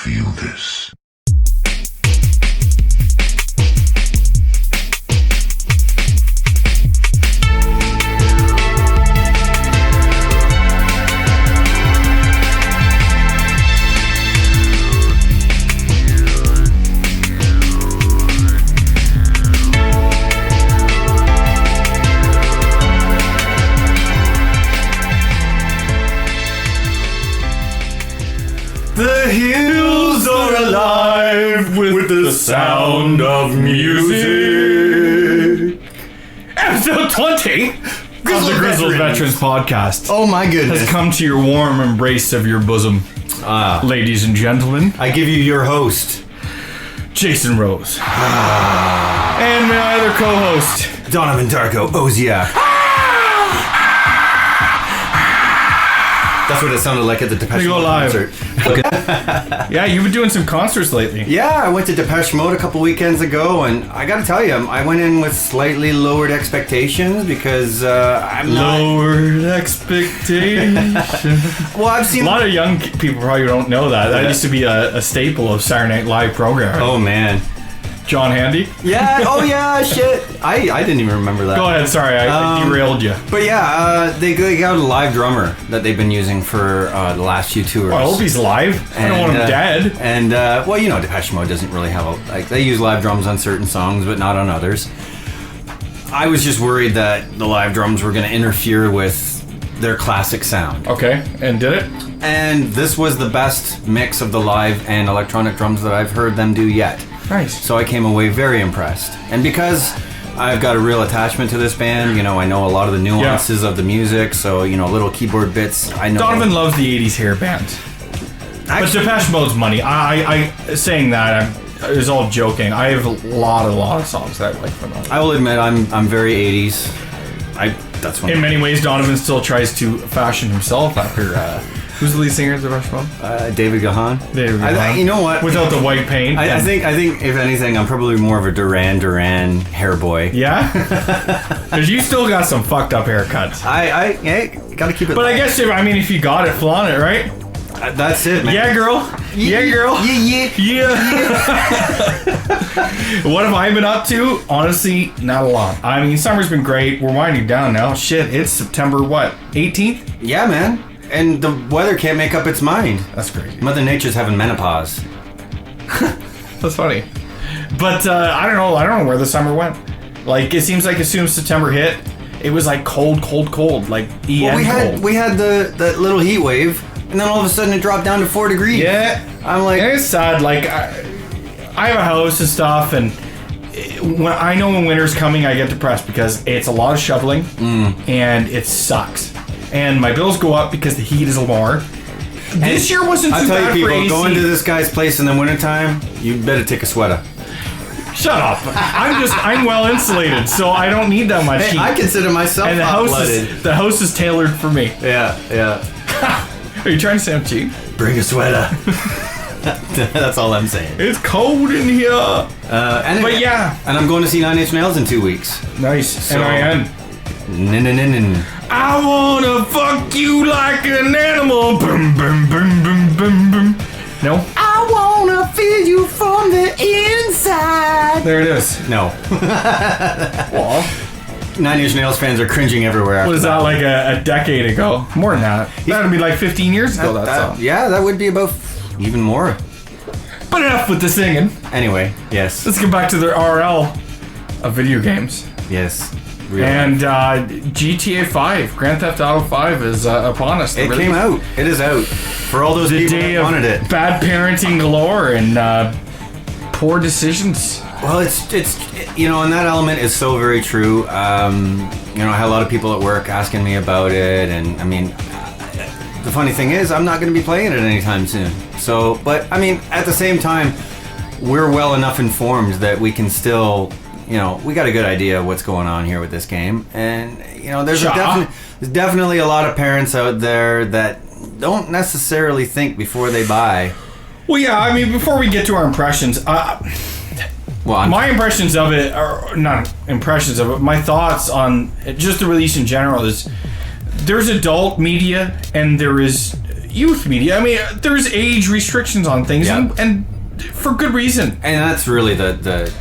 feel this? The hills are alive with the sound of music. Episode 20 of the Grizzled Veterans Podcast. Oh my goodness. Has come to your warm embrace of your bosom. Ladies and gentlemen, I give you your host, Jason Rose. And my other co-host, Donovan Darko Oziak. That's what it sounded like at the Depeche Mode concert. Yeah, you've been doing some concerts lately. Yeah, I went to Depeche Mode a couple weekends ago, and I gotta tell you, I went in with slightly lowered expectations because I'm not... Lowered expectations. Well, I've seen... A lot of young people probably don't know that. That used to be a staple of Saturday Night Live programming. Oh, man. John Handy? Yeah, oh yeah, shit. I didn't even remember that. Go ahead, sorry, I derailed you. But yeah, they got a live drummer that they've been using for the last few tours. Well, I hope he's live. I don't want him dead. And, well, you know, Depeche Mode doesn't really have they use live drums on certain songs, but not on others. I was just worried that the live drums were going to interfere with their classic sound. Okay, and did it? And this was the best mix of the live and electronic drums that I've heard them do yet. Nice. So I came away very impressed. And because I've got a real attachment to this band, you know, I know a lot of the nuances of the music, so, you know, little keyboard bits, I know. Donovan loves the 80s hair band. But Depeche Mode's money. I saying that, is all joking. I have a lot of songs that I like from them. I will admit, I'm very 80s. That's when in many ways, Donovan still tries to fashion himself after... who's the lead singer of Depeche Mode? David Gahan. David Gahan. You know what? Without the white paint. I think if anything, I'm probably more of a Duran Duran hair boy. Yeah? Because you still got some fucked up haircuts. I gotta keep it. But I guess, if you got it, flaunt it, right? That's it, man. Yeah, girl. Yeah, girl. Yeah. What have I been up to? Honestly, not a lot. I mean, summer's been great. We're winding down now. Shit, it's September, 18th? Yeah, man. And the weather can't make up its mind. That's crazy. Mother Nature's having menopause. That's funny. But I don't know where the summer went. Like, it seems like as soon as September hit, it was like cold. Like cold. We had the little heat wave, and then all of a sudden it dropped down to 4 degrees. Yeah. I'm like, and it's sad. Like, I have a house and stuff, and when winter's coming, I get depressed because it's a lot of shoveling, and it sucks. And my bills go up because the heat is more. This year wasn't too bad for AC. I tell you, people, going to this guy's place in the wintertime, you better take a sweater. Shut up. I'm well insulated, so I don't need that much heat. I consider myself hot-blooded. The house is tailored for me. Yeah. Are you trying to sound cheap? Bring a sweater. That's all I'm saying. It's cold in here. But yeah. And I'm going to see Nine Inch Nails in 2 weeks. Nice. So, N-I-N. I wanna fuck you like an animal. Boom, boom, boom, boom, boom, boom. No? I wanna feel you from the inside. There it is. No. Well, Nine Inch Nails fans are cringing everywhere. Was that like a decade ago? More than that. That would be like 15 years ago, that song. Yeah, that would be about even more. But enough with the singing. Anyway, yes. Let's get back to the RL of video games. Yes. Really. And GTA 5, Grand Theft Auto 5 is upon us. It came out. It is out. For all those people that wanted it. Bad parenting galore and poor decisions. Well, it's and that element is so very true. I had a lot of people at work asking me about it, and I mean, the funny thing is, I'm not going to be playing it anytime soon. So, but I mean, at the same time, we're well enough informed that we can still. We got a good idea of what's going on here with this game. And, there's definitely a lot of parents out there that don't necessarily think before they buy. Well, yeah, I mean, before we get to our impressions, my impressions of it, or not impressions of it, my thoughts on just the release in general is there's adult media and there is youth media. I mean, there's age restrictions on things, and for good reason. And that's really the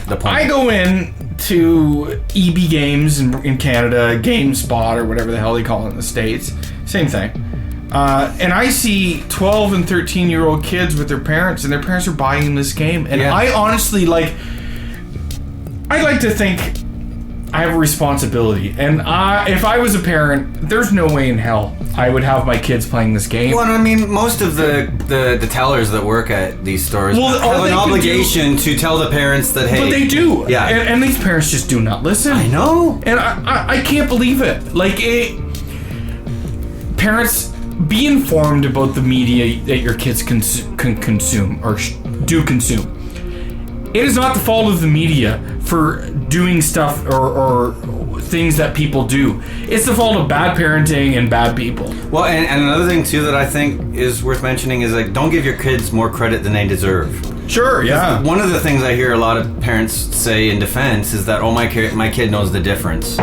point. I go in to EB Games in Canada, GameSpot, or whatever the hell they call it in the States. Same thing. And I see 12 and 13-year-old kids with their parents, and their parents are buying this game. And I honestly, like, I like to think I have a responsibility. And if I was a parent, there's no way in hell I would have my kids playing this game. Well, I mean, most of the tellers that work at these stores have an obligation to tell the parents that, hey... But they do. Yeah. And these parents just do not listen. I know. And I can't believe it. Like, parents... Be informed about the media that your kids can consume or do consume. It is not the fault of the media for doing stuff or things that people do. It's the fault of bad parenting and bad people. Well, and another thing too that I think is worth mentioning is, like, don't give your kids more credit than they deserve. Sure, yeah. One of the things I hear a lot of parents say in defense is that, oh, my kid knows the difference.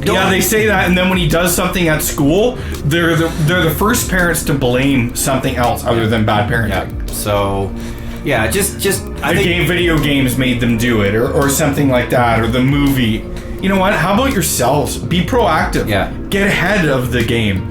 Yeah, they say that, and then when he does something at school, they're the first parents to blame something else other than bad parenting. Yeah. So, yeah, just I think video games made them do it, or something like that, or the movie. You know what? How about yourselves? Be proactive. Yeah. Get ahead of the game.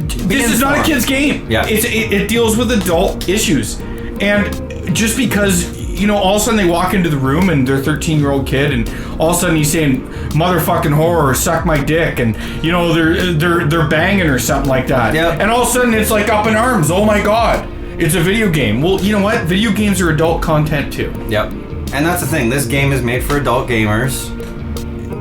This is not a kid's game. Yeah. It deals with adult issues, and just because. You know, all of a sudden they walk into the room and they're a 13-year-old kid, and all of a sudden he's saying "motherfucking whore" or "suck my dick," and you know they're banging or something like that. Yeah. And all of a sudden it's like up in arms. Oh my god, it's a video game. Well, you know what? Video games are adult content too. Yep. And that's the thing. This game is made for adult gamers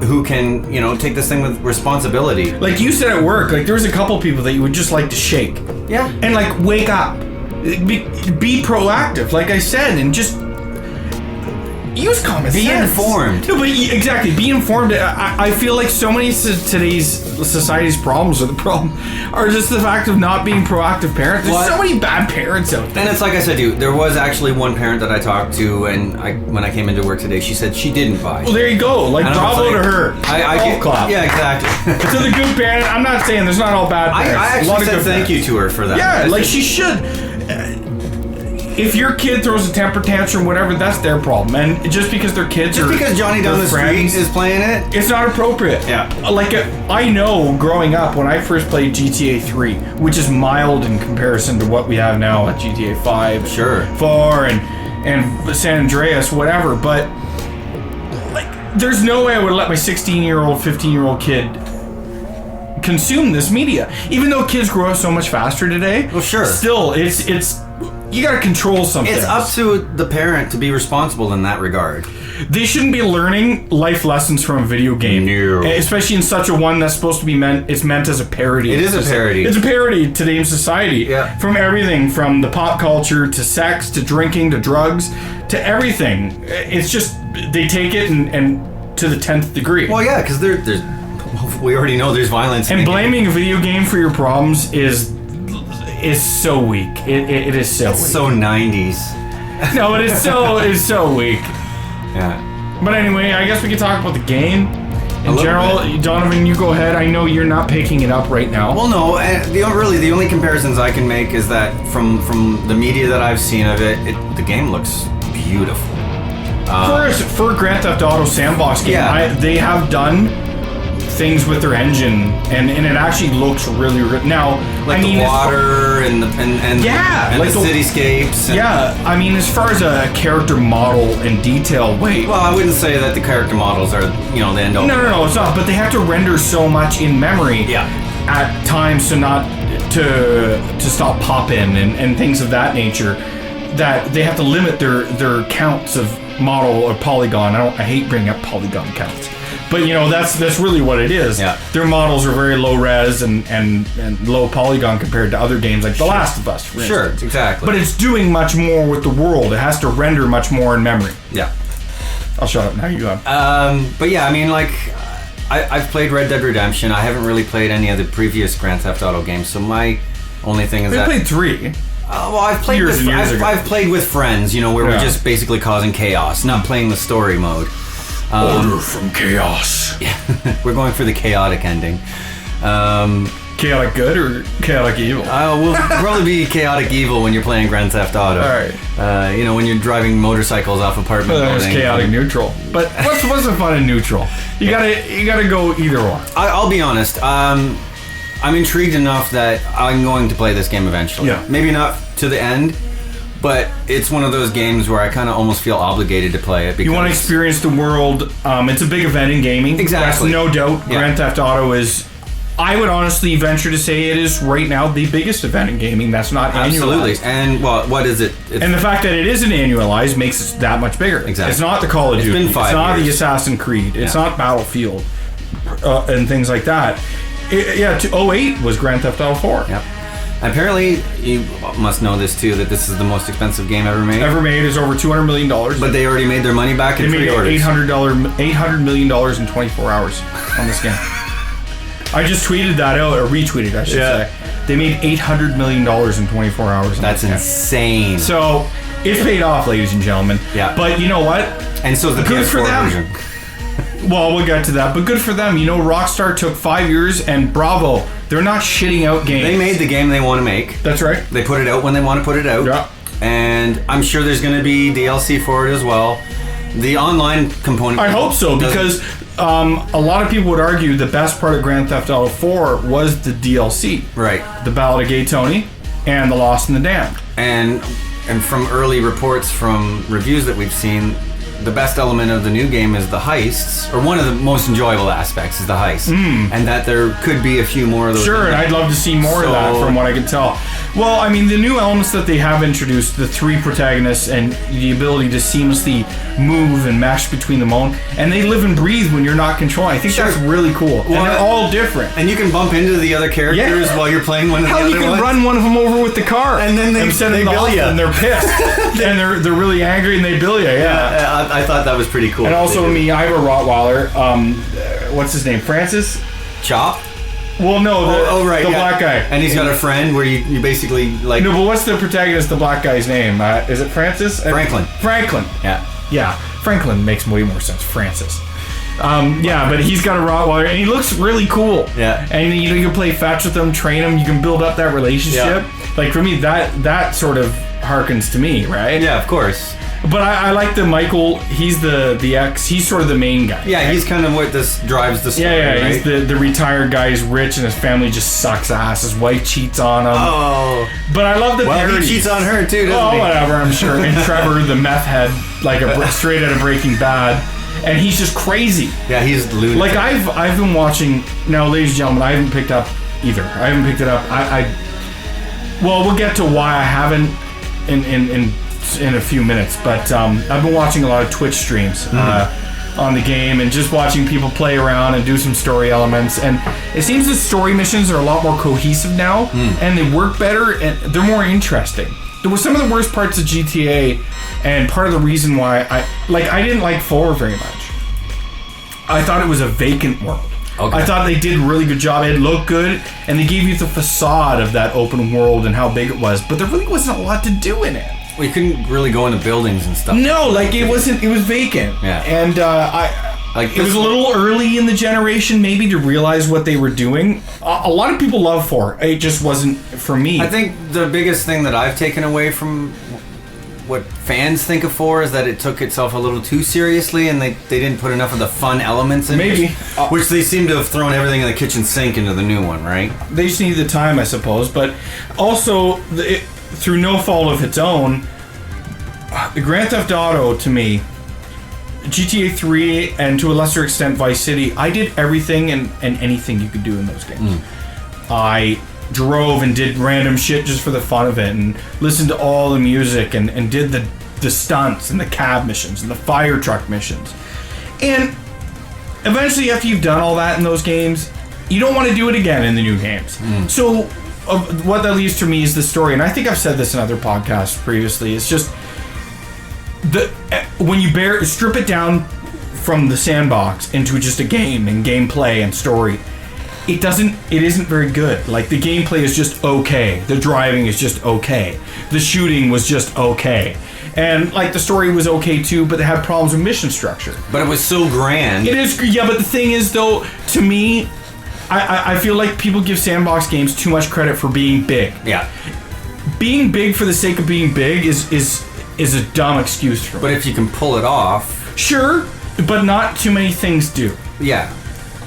who can, you know, take this thing with responsibility. Like you said at work, like there was a couple people that you would just like to shake. Yeah. And like wake up, be proactive. Like I said, and just. Use common sense. Be informed. No, but exactly. Be informed. I feel like so many today's society's problems, or the problem, are just the fact of not being proactive parents. There's so many bad parents out there. And it's like I said, dude, there was actually one parent that I talked to, and when I came into work today, she said she didn't buy. Well, there you go. Like, bravo to her. I get clap. Yeah, exactly. To the good parent, I'm not saying there's not all bad parents. I actually said thank you to her for that. Yeah, like she should. If your kid throws a temper tantrum, whatever, that's their problem. And just because their kids just because Johnny down the street is playing it, it's not appropriate. Yeah. Like, I know growing up when I first played GTA 3, which is mild in comparison to what we have now at GTA 5, sure, 4, and San Andreas, whatever. But like, there's no way I would let my 16-year-old, 15-year-old kid consume this media. Even though kids grow up so much faster today. Well, sure. Still, it's. You gotta control something. It's up to the parent to be responsible in that regard. They shouldn't be learning life lessons from a video game. No. Especially in such a one that's supposed to be meant as a parody. It is a parody. It's a parody to today's society. Yeah. From everything from the pop culture to sex to drinking to drugs to everything. It's just, they take it and to the 10th degree. Well, yeah, because there's we already know there's violence. And blaming a video game for your problems is so weak. It is so weak. So 90s. No, it is so weak. Yeah. But anyway, I guess we can talk about the game. In general, Donovan, you go ahead. I know you're not picking it up right now. Well, no. The only comparisons I can make is that from the media that I've seen of it, the game looks beautiful. For a Grand Theft Auto sandbox game, yeah. They have done things with their engine, and it actually looks really now. Like the water and the cityscapes. I mean, as far as a character model and detail, well, I wouldn't say that the character models are the end all. No, it's not. But they have to render so much in memory. Yeah. At times, so not to stop pop-in and things of that nature, that they have to limit their counts of model or polygon. I hate bringing up polygon counts. But that's really what it is. Yeah. Their models are very low res and low polygon compared to other games like The Last of Us, for instance. Sure, exactly. But it's doing much more with the world. It has to render much more in memory. Yeah. I'll shut up now. You go. But yeah, I mean, like, I've played Red Dead Redemption. I haven't really played any of the previous Grand Theft Auto games, so my only thing is I played 3. Well, I've played I've played with friends, where we're just basically causing chaos, not playing the story mode. Order from chaos. Yeah, we're going for the chaotic ending. Chaotic good or chaotic evil? We'll probably be chaotic evil when you're playing Grand Theft Auto. All right. You know, when you're driving motorcycles off apartment Well, buildings. it's chaotic neutral. But what's the fun in neutral? You gotta go either one. I'll be honest. I'm intrigued enough that I'm going to play this game eventually. Yeah. Maybe not to the end, but it's one of those games where I kind of almost feel obligated to play it. Because You want to experience the world. It's a big event in gaming. Exactly. That's no doubt. Yeah. Grand Theft Auto is. I would honestly venture to say it is right now the biggest event in gaming that's not Absolutely. annualized. And well, what is it? And the fact that it isn't annualized makes it that much bigger. Exactly. It's not the Call of It's Duty. been 5 It's not years. the Assassin's Creed. It's Yeah. not Battlefield and things like that. 08 was Grand Theft Auto 4. Yep. Apparently, you must know this too, that this is the most expensive game ever made. Ever made is over $200 million. But they already made their money back They in made pre-orders. $800 million in 24 hours on this game. I just tweeted that out, or retweeted, I should Yeah. say. They made $800 million in 24 hours on That's this game. insane. So, it's paid off, ladies and gentlemen. Yeah. But you know what? And so is the Good for PS4 them. version. Well, we'll get to that, but good for them. You know, Rockstar took 5 years, and bravo, they're not shitting out games. They made the game they want to make. That's right. They put it out when they want to put it out. Yeah. And I'm sure there's going to be DLC for it as well. The online component. I hope so, doesn't- because a lot of people would argue the best part of Grand Theft Auto 4 was the DLC. Right. The Ballad of Gay Tony and The Lost and the Damned. And from early reports from reviews that we've seen, the best element of the new game is the heists, or one of the most enjoyable aspects is the heists, and that there could be a few more of those. Sure, in and there. I'd love to see more of that So- from what I can tell. Well, I mean, the new elements that they have introduced, the 3 protagonists and the ability to seamlessly move and mesh between them all, and they live and breathe when you're not controlling. I think Sure. that's really cool. Well, and they're all different. And you can bump into the other characters Yeah. while you're playing one of the Hell, other you can ones. run one of them over with the car, And then they send them bill off, ya. and they're pissed, and they're really angry, and they bill you. Yeah. I thought that was pretty cool. And also They did. me, I have a Rottweiler. What's his name? Francis? Chop. Well, no, Right. the yeah. black guy. And he's got a friend where you basically like. No, but what's the protagonist, the black guy's name? Is it Francis? Franklin. Franklin. Yeah. Yeah, Franklin makes way more sense. Francis. Yeah, but he's got a Rottweiler, and he looks really cool. Yeah. And you know, you can play fetch with him, train him. You can build up that relationship. Like for me, that sort of harkens to me, right? Yeah, of course. But I like the Michael. He's the ex. He's sort of the main guy. Yeah, he's kind of what this drives the story. Yeah, right? he's the retired guy. He's rich, and his family just sucks ass. His wife cheats on him. Oh. But I love the Well, parody. he cheats on her too, doesn't Oh, he? whatever, I'm sure. And Trevor, the meth head, like straight out of Breaking Bad, and he's just crazy. Yeah, he's lunatic. Like I've been watching now, ladies and gentlemen. I haven't picked up either. I haven't picked it up. Well, we'll get to why I haven't in a few minutes. But I've been watching a lot of Twitch streams on the game and just watching people play around and do some story elements. And it seems the story missions are a lot more cohesive now, and they work better and they're more interesting. There were some of the worst parts of GTA, and part of the reason why I didn't like 4 very much. I thought it was a vacant world. Okay. I thought they did a really good job. It looked good, and they gave you the facade of that open world and how big it was, but there really wasn't a lot to do in it. We couldn't really go into buildings and stuff. No, like it wasn't. It was vacant. Yeah. And Like it was a little early in the generation, maybe, to realize what they were doing. A lot of people love 4. It just wasn't for me. I think the biggest thing that I've taken away from what fans think of 4 is that it took itself a little too seriously, and they didn't put enough of the fun elements in Maybe. it. Which they seem to have thrown everything in the kitchen sink into the new one, right? They just need the time, I suppose. But also, through no fault of its own, the Grand Theft Auto, to me, GTA 3, and to a lesser extent Vice City, I did everything and anything you could do in those games. I drove and did random shit just for the fun of it, and listened to all the music, and did the stunts and the cab missions and the fire truck missions. And eventually, after you've done all that in those games, you don't want to do it again in the new games. So what that leaves to me is the story, and I think I've said this in other podcasts previously. It's just when you strip it down from the sandbox into just a game and gameplay and story, it isn't very good. Like, the gameplay is just okay. The driving is just okay. The shooting was just okay. And like, the story was okay too, but they had problems with mission structure. But it was so grand. It is, yeah, but the thing is, though, to me, I feel like people give sandbox games too much credit for being big. Yeah. Being big for the sake of being big is a dumb excuse for me. But if you can pull it off... Sure, but not too many things do. Yeah.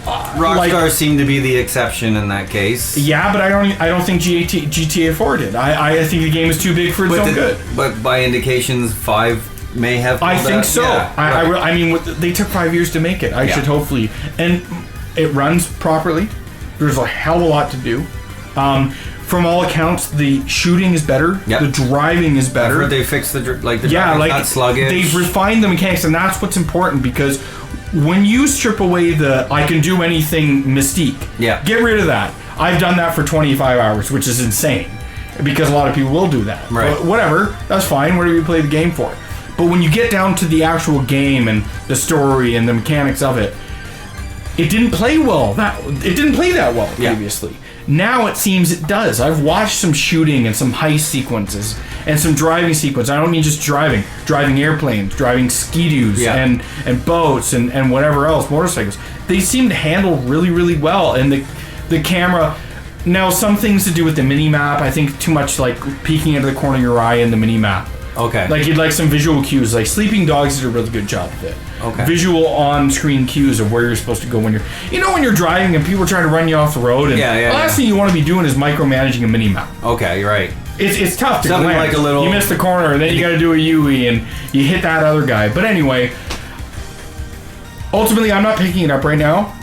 Rockstar seemed to be the exception in that case. Yeah, but I don't think GTA 4 did. I think the game is too big for its own good. But by indications, 5 may have... I think so. Yeah, I mean, they took 5 years to make it. I should hopefully... And it runs properly. There's a hell of a lot to do. From all accounts, the shooting is better. Yep. The driving is better. I've heard they fixed the driving, not sluggish. They've refined the mechanics, and that's what's important, because when you strip away the I can do anything mystique, get rid of that. I've done that for 25 hours, which is insane, because a lot of people will do that. Right. But whatever, that's fine. What do you play the game for? But when you get down to the actual game and the story and the mechanics of it, it didn't play well. It didn't play that well previously. Now it seems it does. I've watched some shooting and some heist sequences and some driving sequences. I don't mean just driving airplanes, driving ski-doos and boats and whatever else, motorcycles. They seem to handle really, really well. And the camera, now some things to do with the mini-map, I think too much like peeking into the corner of your eye in the mini-map. Okay. Like you'd like some visual cues. Like Sleeping Dogs did a really good job of it. Okay. Visual on-screen cues of where you're supposed to go when you're driving and people are trying to run you off the road. And the last thing you want to be doing is micromanaging a mini-map. Okay, you're right. It's tough to something glance. Like a little. You miss the corner and then you got to do a UE and you hit that other guy. But anyway, ultimately I'm not picking it up right now.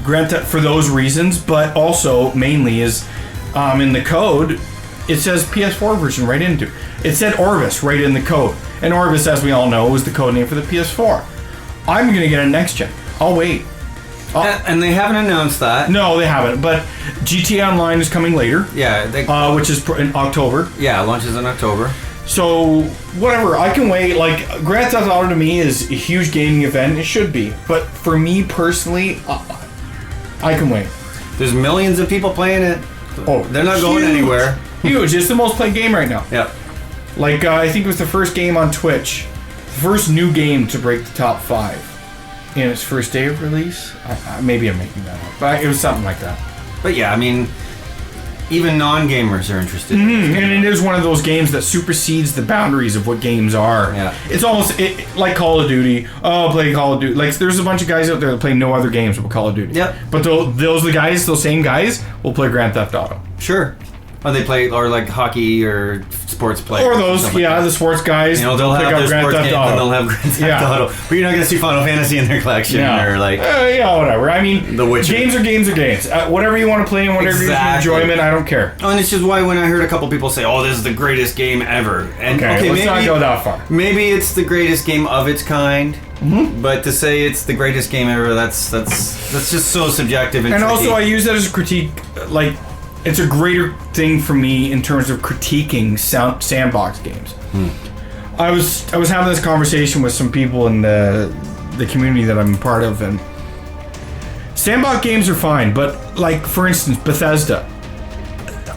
Grant that for those reasons, but also mainly is in the code. It says PS4 version right into. It said Orvis right in the code. And Orvis, as we all know, is the code name for the PS4. I'm going to get a next gen. I'll wait. And they haven't announced that. No, they haven't. But GTA Online is coming later. Yeah. Which is in October. Yeah, launches in October. So, whatever. I can wait. Like, Grand Theft Auto to me is a huge gaming event. It should be. But for me personally, I can wait. There's millions of people playing it. Oh, they're not going anywhere. Huge. It's the most played game right now. Yeah. Like, I think it was the first game on Twitch. The first new game to break the top 5 in its first day of release. Maybe I'm making that up. But it was something like that. But yeah, I mean, even non-gamers are interested. Mm-hmm. And it is one of those games that supersedes the boundaries of what games are. Yeah. It's almost like Call of Duty. Oh, play Call of Duty. Like, there's a bunch of guys out there that play no other games but Call of Duty. Yep. But those same guys will play Grand Theft Auto. Sure. Or they play, or like hockey or sports players. Or those, the sports guys. You know, they'll have their sports games and they'll have Grand Theft Auto. But you're not going to see Final Fantasy in their collection or like... whatever. I mean, The Witcher. Games are games. Whatever you want to play and whatever you enjoyment, I don't care. Oh, and it's just why when I heard a couple people say, "Oh, this is the greatest game ever," and let's maybe not go that far. Maybe it's the greatest game of its kind. Mm-hmm. But to say it's the greatest game ever, that's just so subjective and tricky. Also, I use that as a critique. Like, it's a greater thing for me in terms of critiquing sandbox games. I was having this conversation with some people in the community that I'm a part of, and sandbox games are fine, but like, for instance, Bethesda,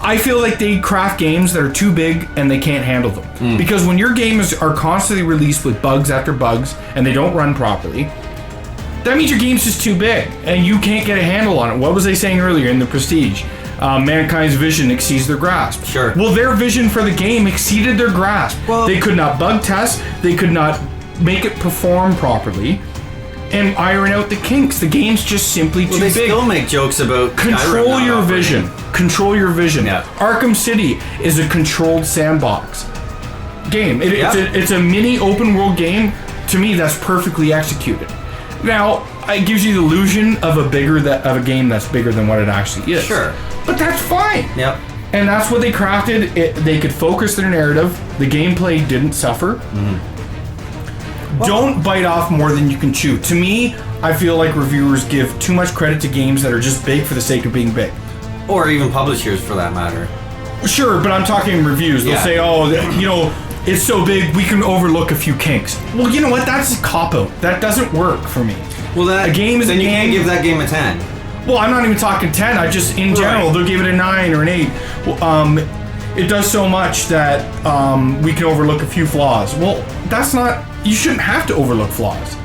I feel like they craft games that are too big and they can't handle them. Because when your games are constantly released with bugs after bugs and they don't run properly, that means your game's just too big and you can't get a handle on it. What was they saying earlier in the Prestige? Mankind's vision exceeds their grasp. Sure. Well, their vision for the game exceeded their grasp. Well, they could not bug test. They could not make it perform properly and iron out the kinks. The game's just simply too big. They still make jokes about control your vision. Control your vision. Yeah. Arkham City is a controlled sandbox game. It's a mini open world game. To me, that's perfectly executed. Now, it gives you the illusion of a game that's bigger than what it actually is. Sure. But that's fine. Yep. And that's what they crafted. They could focus their narrative. The gameplay didn't suffer. Don't bite off more than you can chew. To me, I feel like reviewers give too much credit to games that are just big for the sake of being big. Or even publishers, for that matter. Sure, but I'm talking reviews. They'll say, it's so big, we can overlook a few kinks. Well, you know what? That's a cop-out. That doesn't work for me. Well, a game is then a you game. Can't give that game a 10. Well, I'm not even talking 10. I just, in general, they'll give it a 9 or an 8. It does so much that we can overlook a few flaws. Well, that's not... You shouldn't have to overlook flaws.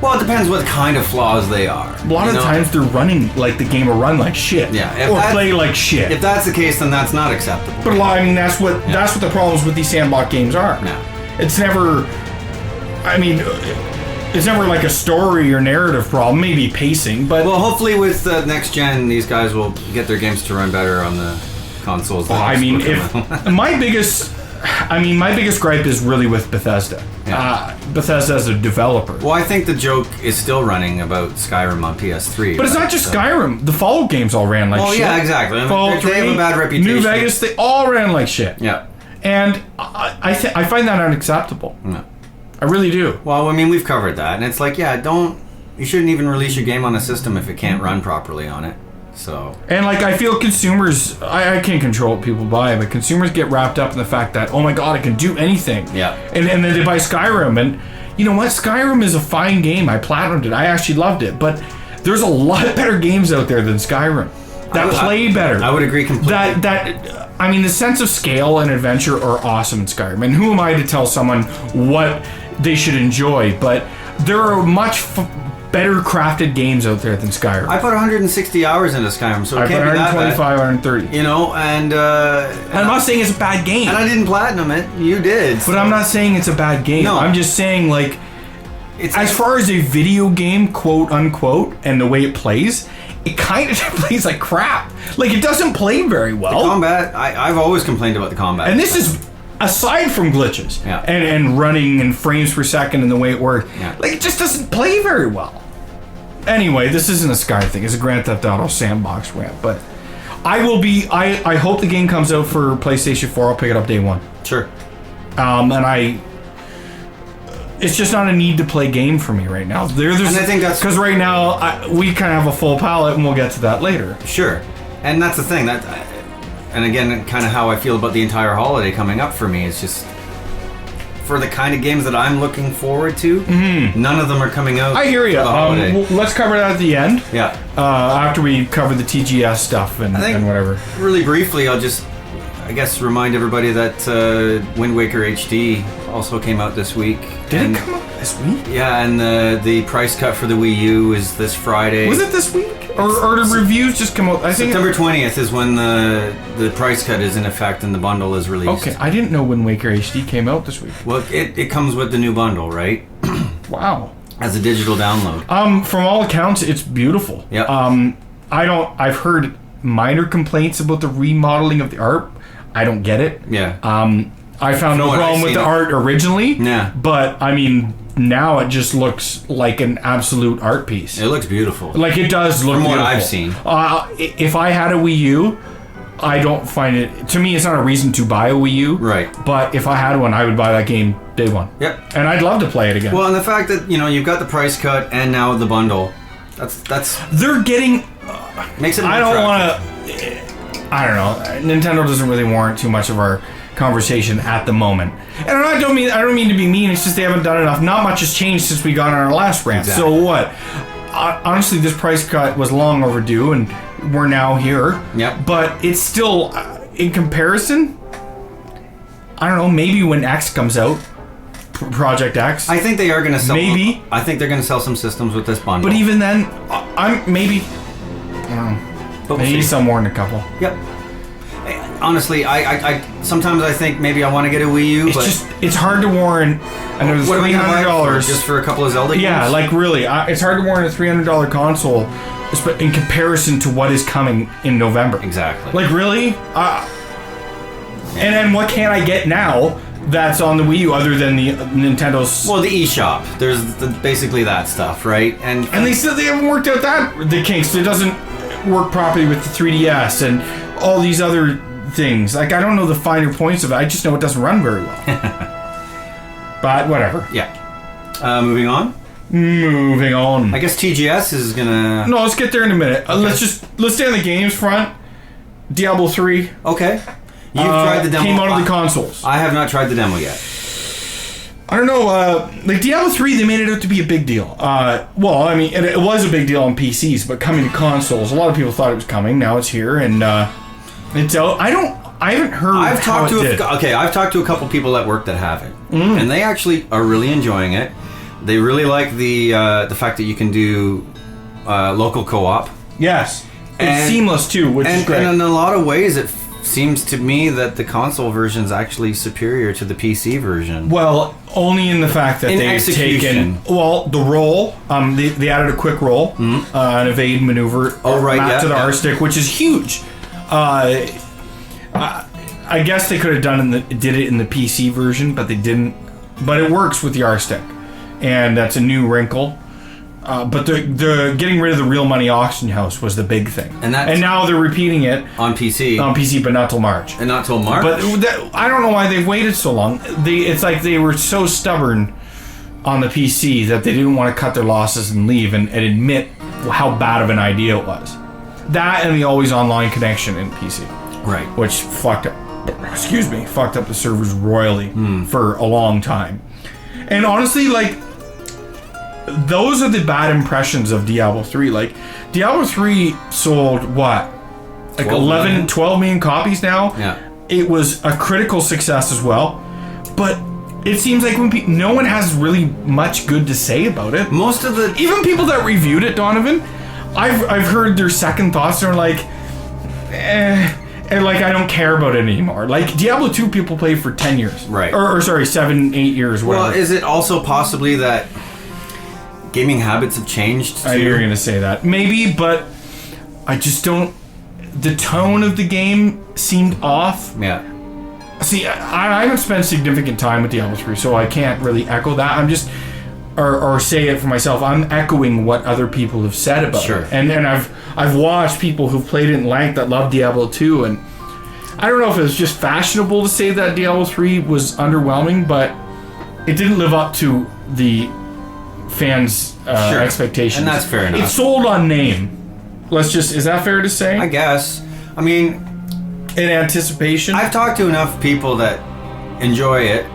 Well, it depends what kind of flaws they are. A lot of times they're running like the game will run like shit. Yeah, or play like shit. If that's the case, then that's not acceptable. But I mean, that's what the problems with these sandbox games are. No. It's never. I mean, it's never like a story or narrative problem. Maybe pacing, but well, hopefully with next gen, these guys will get their games to run better on the consoles. Well, I mean, my biggest gripe is really with Bethesda. Yeah. Bethesda as a developer. Well, I think the joke is still running about Skyrim on PS3. But it's not just Skyrim. The Fallout games all ran like shit. Oh, yeah, exactly. Fallout 3, they have a bad reputation. New Vegas, they all ran like shit. Yeah. And I find that unacceptable. No. I really do. Well, I mean, we've covered that. And it's like, you shouldn't even release your game on a system if it can't run properly on it. So. And like, I feel consumers, I can't control what people buy, but consumers get wrapped up in the fact that, oh my god, I can do anything. Yeah. And then they buy Skyrim, and you know what? Skyrim is a fine game. I platinumed it. I actually loved it, but there's a lot better games out there than Skyrim that play better. I would agree completely. I mean, the sense of scale and adventure are awesome in Skyrim, and who am I to tell someone what they should enjoy? But there are much better crafted games out there than Skyrim. I put 160 hours into Skyrim, so it I can't put be that 125, bad. 130. You know, and I'm not saying it's a bad game. And I didn't platinum it. You did. But I'm not saying it's a bad game. No. I'm just saying, like, it's as far as a video game, quote unquote, and the way it plays, it kind of plays like crap. Like, it doesn't play very well. The combat, I've always complained about the combat. And this is aside from glitches Yeah. and running and frames per second and the way it works. Yeah. Like, it just doesn't play very well. Anyway, this isn't a Sky thing. It's a Grand Theft Auto sandbox rant. But I hope the game comes out for PlayStation 4. I'll pick it up day one. Sure. It's just not a need to play game for me right now. And I think that's because right now we kind of have a full palette, and we'll get to that later. Sure, and that's the thing and again, kind of how I feel about the entire holiday coming up for me is just for the kind of games that I'm looking forward to. Mm-hmm. None of them are coming out. I hear you. For the holiday. Well, let's cover that at the end. Yeah. After we cover the TGS stuff and whatever. Really briefly, I'll just, I guess, remind everybody that Wind Waker HD also came out this week. Did it come out this week? Yeah, and the price cut for the Wii U is this Friday. Was it this week? Or the reviews just come out? I think September 20th is when the price cut is in effect and the bundle is released. Okay, I didn't know Wind Waker HD came out this week. Well, it comes with the new bundle, right? Wow. As a digital download. From all accounts, it's beautiful. Yep. I've heard minor complaints about the remodeling of the art. I don't get it. Yeah. I found no problem with the art originally. Yeah. But I mean, now it just looks like an absolute art piece. It looks beautiful. Like, it does look beautiful. From what I've seen. If I had a Wii U, I don't find it... To me, it's not a reason to buy a Wii U. Right. But if I had one, I would buy that game day one. Yep. And I'd love to play it again. Well, and the fact that, you've got the price cut and now the bundle, that's... They're getting... makes it more I don't attractive. want to... I don't know. Nintendo doesn't really warrant too much of our conversation at the moment. And I don't mean to be mean, it's just they haven't done enough. Not much has changed since we got on our last rant. Exactly. So what? Honestly, this price cut was long overdue, and we're now here. Yep. But it's still, in comparison, I don't know, maybe when X comes out, Project X. I think they are going to sell... Maybe. I think they're going to sell some systems with this bundle. But even then, I don't know. But we'll Maybe see. some more than a couple. Yep. Honestly, I sometimes I think maybe I want to get a Wii U, but It's hard to warrant another what am I gonna buy it for? $300 just for a couple of Zelda games? Yeah, like really, it's hard to warrant a $300 console in comparison to what is coming in November. Exactly. Like really, and then what can I get now that's on the Wii U other than the Nintendo's? Well, the eShop. There's basically that stuff, right? And they haven't worked out the kinks. It doesn't work properly with the 3DS and all these other things. Like, I don't know the finer points of it. I just know it doesn't run very well. But whatever. Yeah. Moving on. I guess TGS is gonna. No, let's get there in a minute. Okay. Let's stay on the games front. Diablo 3. Okay. You've tried the demo. Came out of the consoles. I have not tried the demo yet. I don't know. Like Diablo 3, they made it out to be a big deal. Well, I mean, it was a big deal on PCs, but coming to consoles, a lot of people thought it was coming. Now it's here, and it's out. I haven't heard. I've talked to a couple people at work that have it, and they actually are really enjoying it. They really like the fact that you can do local co-op. Yes. It's seamless too, which is great. And in a lot of ways, it seems to me that the console version is actually superior to the PC version. Well, only in the fact that they've taken the roll. They added a quick roll, an evade maneuver, map to the R stick, which is huge. I guess they could have did it in the PC version, but they didn't. But it works with the R stick, and that's a new wrinkle. But the getting rid of the real money auction house was the big thing, and now they're repeating it on PC. But not till March. And not till March. But I don't know why they've waited so long. It's like they were so stubborn on the PC that they didn't want to cut their losses and leave and admit how bad of an idea it was. That and the always online connection in PC, right? Which fucked up the servers royally for a long time. And honestly, like, those are the bad impressions of Diablo 3. Like, Diablo 3 sold what? Like 12 million copies now? Yeah. It was a critical success as well. But it seems like no one has really much good to say about it. Even people that reviewed it, Donovan, I've heard their second thoughts. They're like, and like, I don't care about it anymore. Like, Diablo 2 people played for 10 years. Right. Or sorry, 7, 8 years, whatever. Well, is it also possibly that gaming habits have changed too? I knew you were going to say that. Maybe, but I just don't... The tone of the game seemed off. Yeah. See, I haven't spent significant time with Diablo 3, so I can't really echo that. I'm just... Or say it for myself. I'm echoing what other people have said about it. And I've watched people who've played it in length that love Diablo 2, and I don't know if it was just fashionable to say that Diablo 3 was underwhelming, but it didn't live up to the fans' expectations. And that's fair enough. It sold on name. Is that fair to say? I guess. I mean, in anticipation. I've talked to enough people that enjoy it.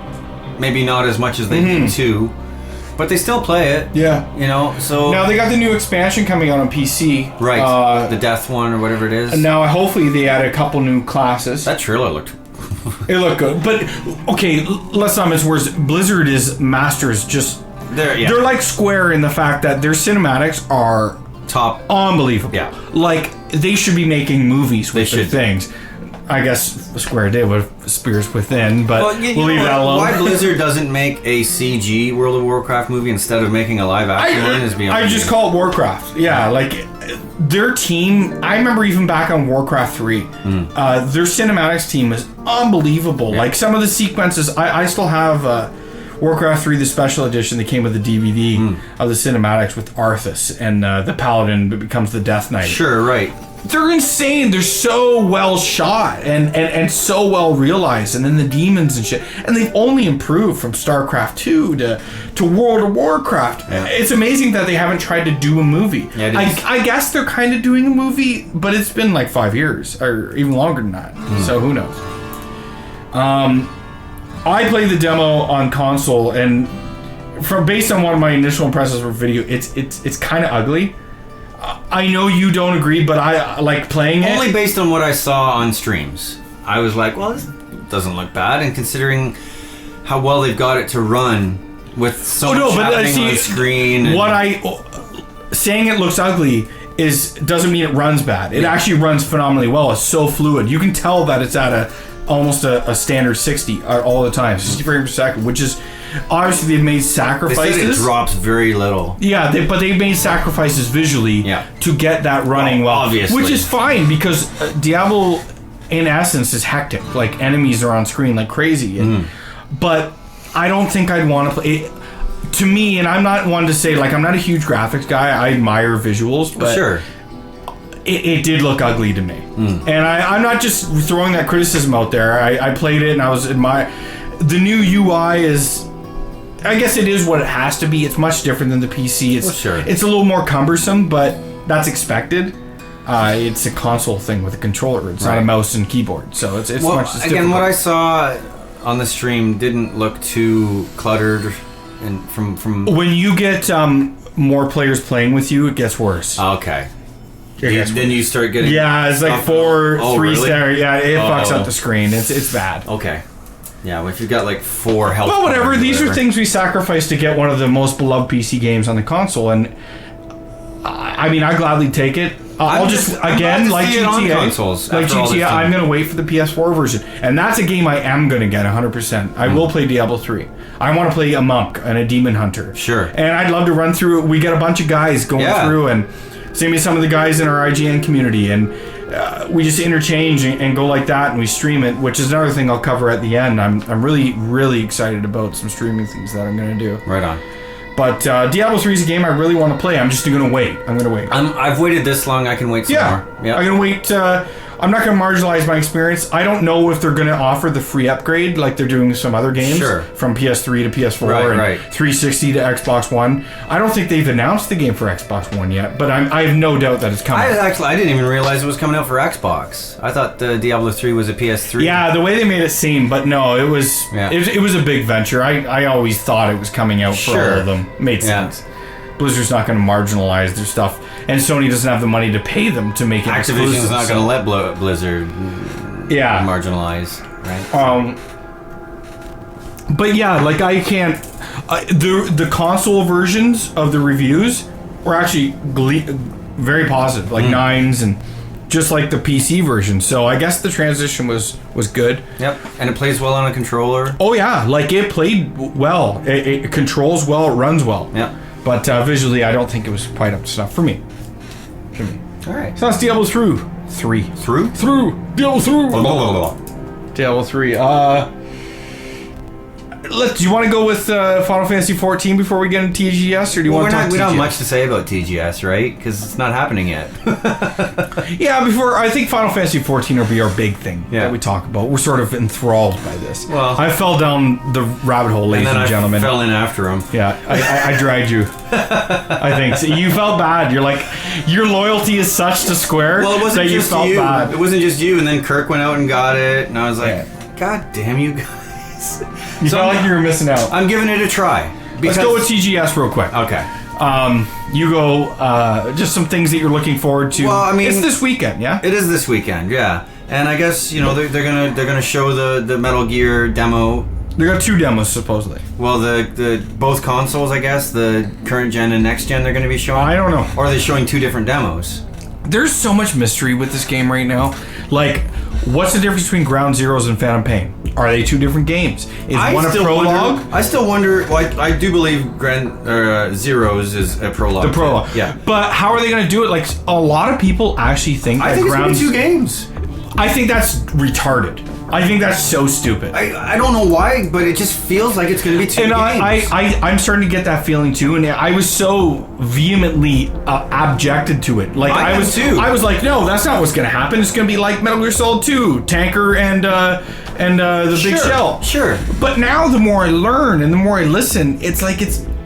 Maybe not as much as they need to, but they still play it. Yeah. You know, so... Now, they got the new expansion coming out on PC. Right. The Death one or whatever it is. And now, hopefully, they add a couple new classes. That trailer looked... It looked good. But, okay, let's not miss words. Blizzard is masters just... They're like Square in the fact that their cinematics are... Top. Unbelievable. Yeah. Like, they should be making movies with their things. I guess Square did with Spirits Within, but we'll leave that alone. Why Blizzard doesn't make a CG World of Warcraft movie instead of making a live action one is beyond me. I just call it Warcraft. Yeah, like, their team, I remember even back on Warcraft 3, their cinematics team is unbelievable. Yeah. Like, some of the sequences, I still have... Warcraft 3, the special edition that came with the DVD of the cinematics with Arthas and the Paladin becomes the Death Knight. Sure, right. They're insane. They're so well shot and so well realized. And then the demons and shit. And they've only improved from StarCraft 2 to World of Warcraft. Yeah. It's amazing that they haven't tried to do a movie. Yeah, I guess they're kind of doing a movie, but it's been like 5 years or even longer than that. So who knows? I played the demo on console, and based on one of my initial impressions for video, it's kind of ugly. I know you don't agree, but I like playing it. Only based on what I saw on streams. I was like, well, this doesn't look bad, and considering how well they've got it to run with so much happening on the screen. Saying it looks ugly doesn't mean it runs bad. It actually runs phenomenally well. It's so fluid. You can tell that it's at almost a standard 60 all the time, 60 frames per second, which is obviously they've made sacrifices. They said it drops very little. Yeah, but they've made sacrifices visually to get that running well, obviously. Which is fine because Diablo, in essence, is hectic. Like, enemies are on screen like crazy, but I don't think I'd want to play it. To me, and I'm not one to say, like, I'm not a huge graphics guy. I admire visuals, but sure. It did look ugly to me. And I'm not just throwing that criticism out there. I played it and I was admiring. The new UI is... I guess it is what it has to be. It's much different than the PC. It's a little more cumbersome, but that's expected. It's a console thing with a controller. It's not a mouse and keyboard. So it's much different. Again, what I saw on the stream didn't look too cluttered. And from when you get more players playing with you, it gets worse. Okay. Then you start getting... Yeah, it's like 3 really? star. Yeah, it fucks up the screen. It's bad. Okay. Yeah, well, if you've got like 4 health. Well, whatever. bars or These are whatever. things we sacrifice to get one of the most beloved PC games on the console, and I mean, I gladly take it. I'll just again, like GTA, I'm gonna wait for the PS4 version, and that's a game I am gonna get 100%. I will play Diablo 3. I want to play a monk and a demon hunter. Sure. And I'd love to run through. We get a bunch of guys going through, and same as some of the guys in our IGN community, and we just interchange and go like that, and we stream it, which is another thing I'll cover at the end. I'm really, really excited about some streaming things that I'm gonna do. Right on. But Diablo 3 is a game I really want to play. I'm just going to wait. I've waited this long. I can wait some more. Yeah. I'm going to wait. I'm not going to marginalize my experience. I don't know if they're going to offer the free upgrade like they're doing with some other games. Sure. From PS3 to PS4 and 360 to Xbox One. I don't think they've announced the game for Xbox One yet, but I have no doubt that it's coming. I didn't even realize it was coming out for Xbox. I thought Diablo 3 was a PS3. Yeah, the way they made it seem, but no, it was it was a big venture. I always thought it was coming out for all of them. Made sense. Blizzard's not going to marginalize their stuff, and Sony doesn't have the money to pay them to make it exclusive. Activision's not going to let Blizzard marginalize, right? But yeah, like I can't. The console versions of the reviews were actually very positive, like 9s, and just like the PC version. So I guess the transition was good. Yep, and it plays well on a controller. Oh yeah, like it played well. It controls well. It runs well. Yeah. But visually, I don't think it was quite up to snuff for me. All right. So that's Diablo 3. Diablo 3. Diablo 3. Do you want to go with Final Fantasy 14 before we get into TGS, or do you want to talk TGS? We don't have much to say about TGS, right? Because it's not happening yet. Yeah, I think Final Fantasy 14 will be our big thing that we talk about. We're sort of enthralled by this. Well, I fell down the rabbit hole, ladies and gentlemen. I fell in after him. Yeah, I dragged you. I think so. You felt bad. You're like, your loyalty is such to Square that you felt bad. It wasn't just you, and then Kirk went out and got it, and I was like, God damn you guys. You felt like you were missing out. I'm giving it a try. Let's go with TGS real quick. Okay. You go, just some things that you're looking forward to. Well, I mean, it's this weekend, yeah? It is this weekend, yeah. And I guess, they're gonna show the Metal Gear demo. They got 2 demos supposedly. Well, the both consoles, I guess, the current gen and next gen, they're gonna be showing. I don't know. Or are they showing 2 different demos? There's so much mystery with this game right now. Like, what's the difference between Ground Zeroes and Phantom Pain? Are they 2 different games? Is one a prologue? I still wonder. Like, I do believe Ground Zeroes is a prologue. The prologue, yeah. But how are they going to do it? Like, a lot of people actually think that Ground. It's 2 games. I think that's retarded. I think that's so stupid. I don't know why, but it just feels like it's going to be 2 games. And I'm starting to get that feeling too, and I was so vehemently objected to it. Like I was too. I was like, no, that's not what's going to happen. It's going to be like Metal Gear Solid 2, Tanker and the Big Shell. Sure. But now the more I learn and the more I listen, it's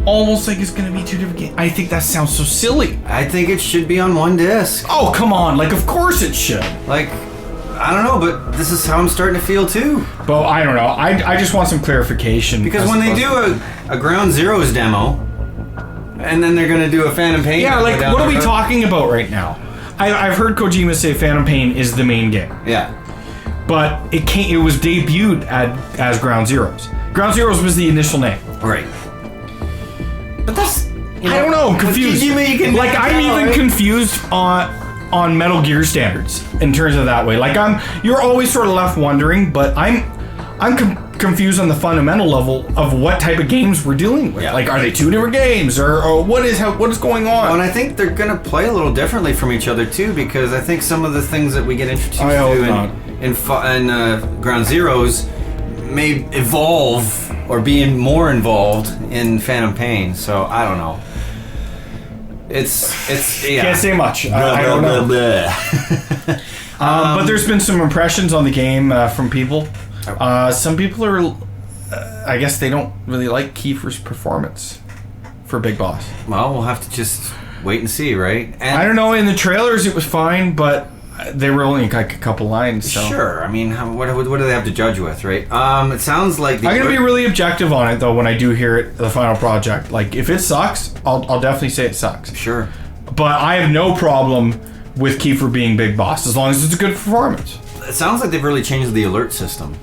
almost like it's going to be 2 different games. I think that sounds so silly. I think it should be on 1 disc. Oh, come on. Like, of course it should. Like, I don't know, but this is how I'm starting to feel too. But I don't know. I just want some clarification. Because when they do a Ground Zeroes demo, and then they're going to do a Phantom Pain. Yeah, like, what are we talking about right now? I've heard Kojima say Phantom Pain is the main game. Yeah. But it was debuted as Ground Zeroes. Ground Zeroes was the initial name. Right. But that's... I don't know. I'm confused. I'm even confused on Metal Gear standards in terms of that way. Like you're always sort of left wondering, but I'm confused on the fundamental level of what type of games we're dealing with. Yeah. Like, are they 2 different games, or what is going on? Well, and I think they're gonna play a little differently from each other too, because I think some of the things that we get introduced to in Ground Zeroes may evolve or be more involved in Phantom Pain. So I don't know. It's yeah. Can't say much. I don't know. But there's been some impressions on the game from people. Some people are, I guess they don't really like Kiefer's performance for Big Boss. Well, we'll have to just wait and see, right? And I don't know. In the trailers, it was fine, but they were only like a couple lines. So. Sure. I mean, what do they have to judge with, right? It sounds like I'm gonna be really objective on it though when I do hear it, the final project. Like, if it sucks, I'll definitely say it sucks. Sure. But I have no problem with Kiefer being Big Boss as long as it's a good performance. It sounds like they've really changed the alert system.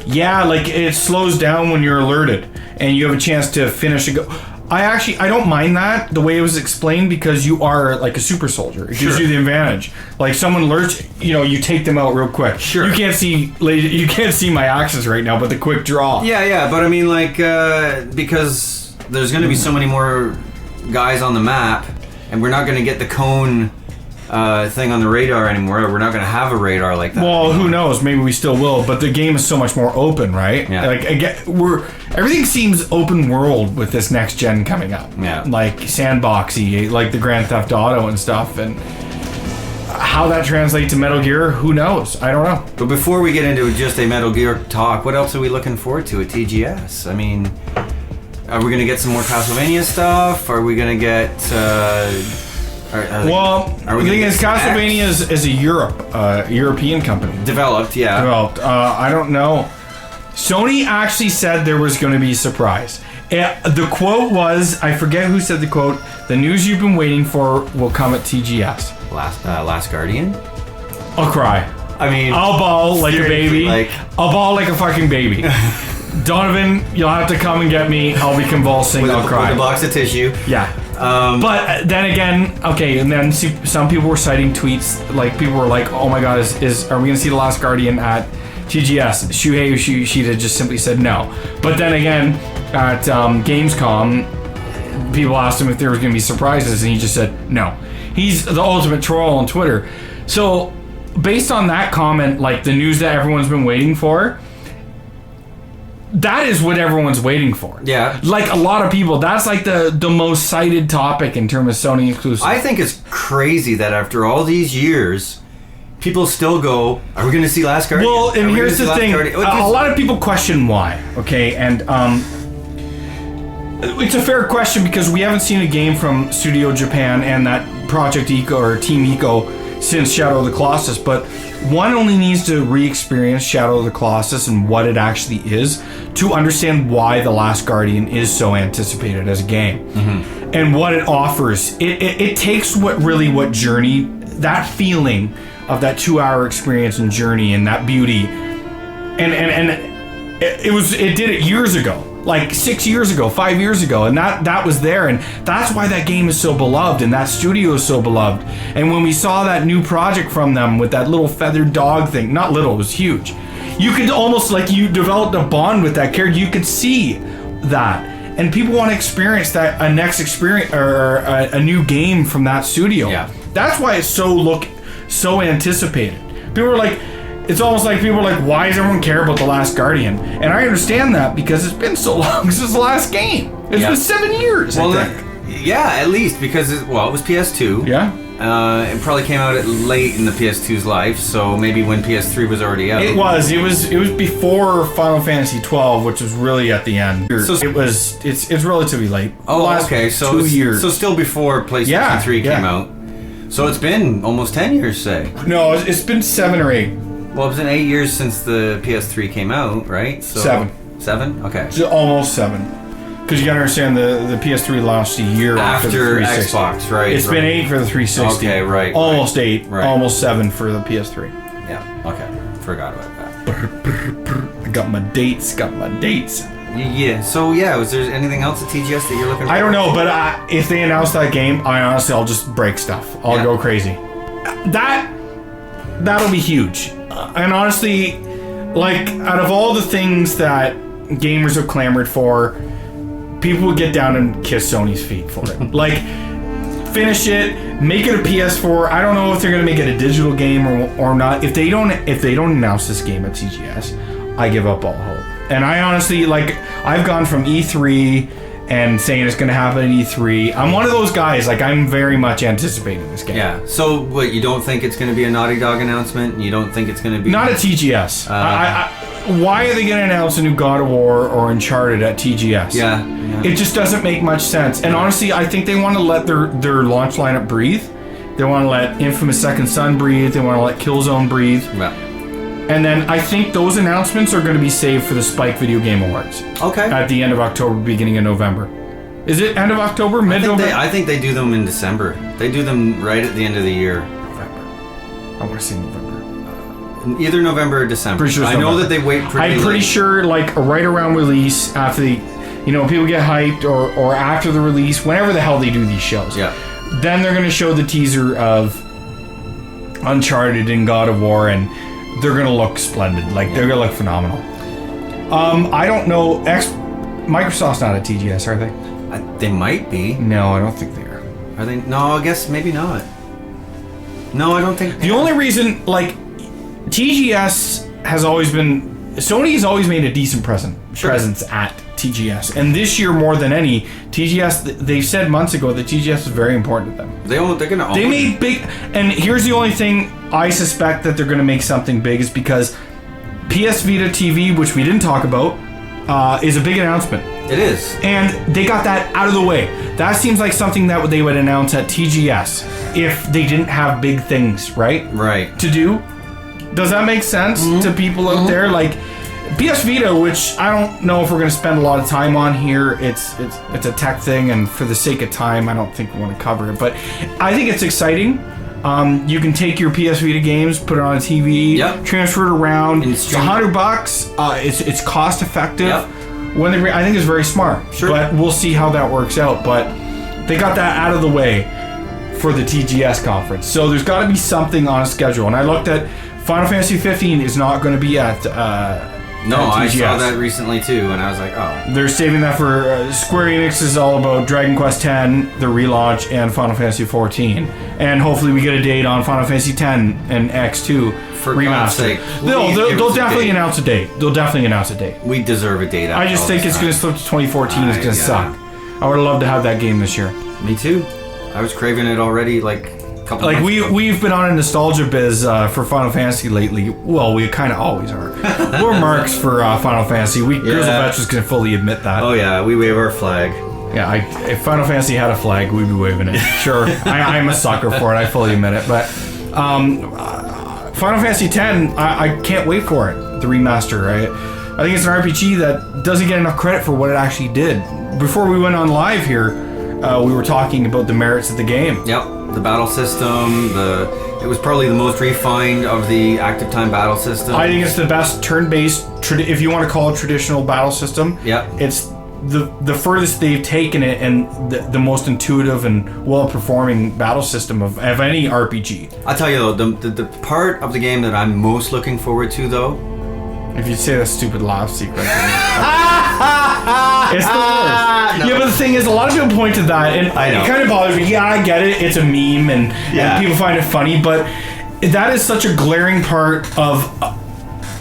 Yeah, like it slows down when you're alerted and you have a chance to finish a go. I don't mind that the way it was explained because you are like a super soldier. It gives you the advantage. Like someone alerts, you take them out real quick. Sure. You can't see my axes right now, but the quick draw. Yeah, but I mean, like, because there's going to be so many more guys on the map, and we're not going to get the cone thing on the radar anymore. We're not going to have a radar like that. Well, who knows? Maybe we still will, but the game is so much more open, right? Yeah. Like again, everything seems open world with this next gen coming up. Yeah. Like sandboxy, like the Grand Theft Auto and stuff, and how that translates to Metal Gear, who knows? I don't know. But before we get into just a Metal Gear talk, what else are we looking forward to at TGS? I mean, are we going to get some more Castlevania stuff? Are we going to get... the thing is, Castlevania is a European company. Developed. I don't know. Sony actually said there was going to be a surprise. The quote was, I forget who said the quote, the news you've been waiting for will come at TGS. Last Guardian? I'll cry. I mean... I'll bawl like a baby. I'll bawl like a fucking baby. Donovan, you'll have to come and get me. I'll be convulsing. I'll cry. With a box of tissue. Yeah. But then again, okay, and then some people were citing tweets, like people were like, oh my god, are we going to see The Last Guardian at TGS? Shuhei Yoshida just simply said no. But then again, at Gamescom, people asked him if there was going to be surprises, and he just said no. He's the ultimate troll on Twitter. So, based on that comment, like the news that everyone's been waiting for, that is what everyone's waiting for. Yeah. Like a lot of people, that's like the most cited topic in terms of Sony exclusive. I think it's crazy that after all these years, people still go, are we going to see Last Guardian? Well, and here's the thing. A lot of people question why, okay? And it's a fair question because we haven't seen a game from Studio Japan and that Project Eco or Team Eco since Shadow of the Colossus, but one only needs to re-experience Shadow of the Colossus and what it actually is to understand why The Last Guardian is so anticipated as a game and what it offers. It takes what Journey, that feeling of that 2-hour experience in Journey and that beauty, and it did it years ago. Like 6 years ago, 5 years ago, and that was there, and that's why that game is so beloved, and that studio is so beloved. And when we saw that new project from them with that little feathered dog thing, not little, it was huge. You could almost, like, you developed a bond with that character. You could see that, and people want to experience that, a next experience or a new game from that studio. Yeah, that's why it's so anticipated. People are like. It's almost like people are like, why does everyone care about The Last Guardian? And I understand that because it's been so long since the last game. It's been 7 years, I think. At least because, it was PS2. Yeah. It probably came out late in the PS2's life, so maybe when PS3 was already out. It was before Final Fantasy 12, which was really at the end. So it's relatively late. Oh, okay. So 2 years. So still before PlayStation 3 came out. So it's been almost 10 years, say. No, it's been 7 or 8. Well, it's been 8 years since the PS3 came out, right? So 7. 7? Okay. It's almost 7. Because you gotta understand the PS3 launched a year after the 360. Xbox, right? It's been 8 for the 360. Okay, right. Almost 8. Right. Almost 7 for the PS3. Yeah, okay. Forgot about that. I got my dates. Yeah, so was there anything else at TGS that you're looking for? I don't know, but if they announce that game, I'll just break stuff. I'll go crazy. That'll be huge. And honestly, like, out of all the things that gamers have clamored for, people would get down and kiss Sony's feet for it. Like, finish it, make it a PS4. I don't know if they're gonna make it a digital game or not. If they don't announce this game at TGS, I give up all hope. And I honestly, like, I've gone from E3 and saying it's going to happen at E3. I'm one of those guys, like, I'm very much anticipating this game. Yeah. So, what, you don't think it's going to be a Naughty Dog announcement? You don't think it's going to be... Not at TGS. Why are they going to announce a new God of War or Uncharted at TGS? Yeah. It just doesn't make much sense. And honestly, I think they want to let their launch lineup breathe. They want to let Infamous Second Son breathe. They want to let Killzone breathe. Yeah. And then I think those announcements are going to be saved for the Spike Video Game Awards. Okay. At the end of October, beginning of November. Is it end of October? Mid-November? I think they do them in December. They do them right at the end of the year. November. I want to say November. Either November or December. Pretty sure it's I know November. that they wait pretty I'm pretty late. sure, like, right around release, after the, people get hyped, or after the release, whenever the hell they do these shows. Yeah. Then they're going to show the teaser of Uncharted and God of War, and they're going to look splendid. Like, they're going to look phenomenal. I don't know. Microsoft's not at TGS, are they? They might be. No, I don't think they are. Are they? No, I guess maybe not. No, I don't think. The only reason, like, TGS has always been... Sony has always made a decent presence at TGS. And this year, more than any, TGS, they said months ago that TGS is very important to them. They're going to... They made big... And here's the only thing I suspect that they're going to make something big is because PS Vita TV, which we didn't talk about, is a big announcement. It is. And they got that out of the way. That seems like something that they would announce at TGS if they didn't have big things, right? Right. To do. Does that make sense to people out there? Like, PS Vita, which I don't know if we're going to spend a lot of time on here. It's a tech thing, and for the sake of time, I don't think we want to cover it. But I think it's exciting. You can take your PS Vita games, put it on a TV, transfer it around. It's $100. It's cost effective. Yep. I think it's very smart. Sure. But we'll see how that works out. But they got that out of the way for the TGS conference. So there's got to be something on a schedule. And I looked at Final Fantasy 15 is not going to be at No, at I TGS. saw that recently too, and I was like, oh. They're saving that for Square Enix is all about Dragon Quest X, the relaunch, and Final Fantasy 14. And hopefully we get a date on Final Fantasy X and X2 For God's remaster. sake, They'll definitely announce a date. They'll definitely announce a date. We deserve a date. I just think it's going to slip to 2014. It's going to suck. I would love to have that game this year. Me too. I was craving it already, like a couple. Like months ago. we've been on a nostalgia biz for Final Fantasy lately. Well, we kind of always are. We're marks for Final Fantasy. Grizzled Veterans can fully admit that. Oh yeah, we wave our flag. Yeah, if Final Fantasy had a flag, we'd be waving it. Sure, I'm a sucker for it. I fully admit it. But Final Fantasy X, I can't wait for it. The remaster. I think it's an RPG that doesn't get enough credit for what it actually did. Before we went on live here, we were talking about the merits of the game. Yep, the battle system. It was probably the most refined of the active time battle systems. I think it's the best turn-based, if you want to call it traditional battle system. Yep. It's the furthest they've taken it, and the most intuitive and well-performing battle system of any RPG. I'll tell you though, the part of the game that I'm most looking forward to though. If you say that stupid laugh secret. It's the worst. No. Yeah, but the thing is, a lot of people point to that, and I know. it kind of bothers me. Yeah, I get it. It's a meme, and people find it funny, but that is such a glaring part of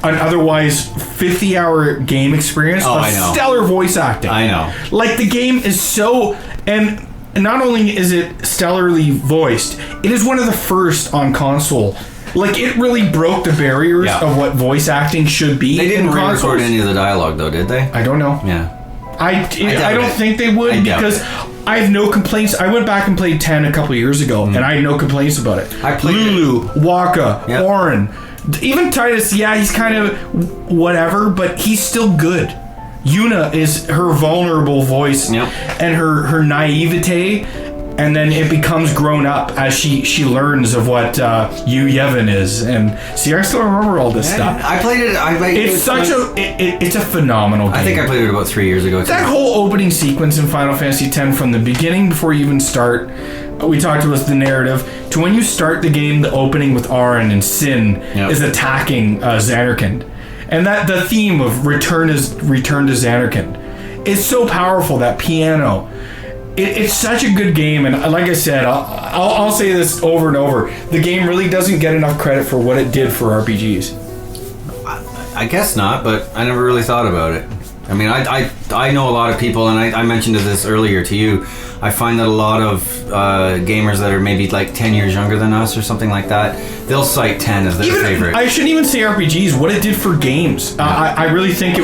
an otherwise 50-hour game experience of I know. stellar voice acting. I know. Like, the game is so... And not only is it stellarly voiced, it is one of the first on console. Like, it really broke the barriers of what voice acting should be. They didn't in re-record consoles. any of the dialogue though, did they? I don't know. Yeah. I don't think they would, because I have no complaints. I went back and played 10 a couple of years ago, and I had no complaints about it. I played Lulu, Waka, Yep. Orin, even Titus. Yeah, he's kind of whatever, but he's still good. Yuna is her vulnerable voice and her naivete, and then it becomes grown up as she learns of what Yu Yevon is. And see, I still remember all this stuff. I played it. It's a phenomenal game. I think I played it about 3 years ago. That whole opening sequence in Final Fantasy X, from the beginning before you even start, we talked about the narrative, to when you start the game, the opening with Auron and Sin is attacking Xanarkand. And that the theme of return to Xanarkand is so powerful, that piano. It's such a good game, and like I said, I'll say this over and over, the game really doesn't get enough credit for what it did for RPGs. I guess not, but I never really thought about it. I mean, I know a lot of people, and I mentioned this earlier to you. I find that a lot of gamers that are maybe like 10 years younger than us or something like that, they'll cite 10 as their favorite. I shouldn't even say RPGs, what it did for games. I really think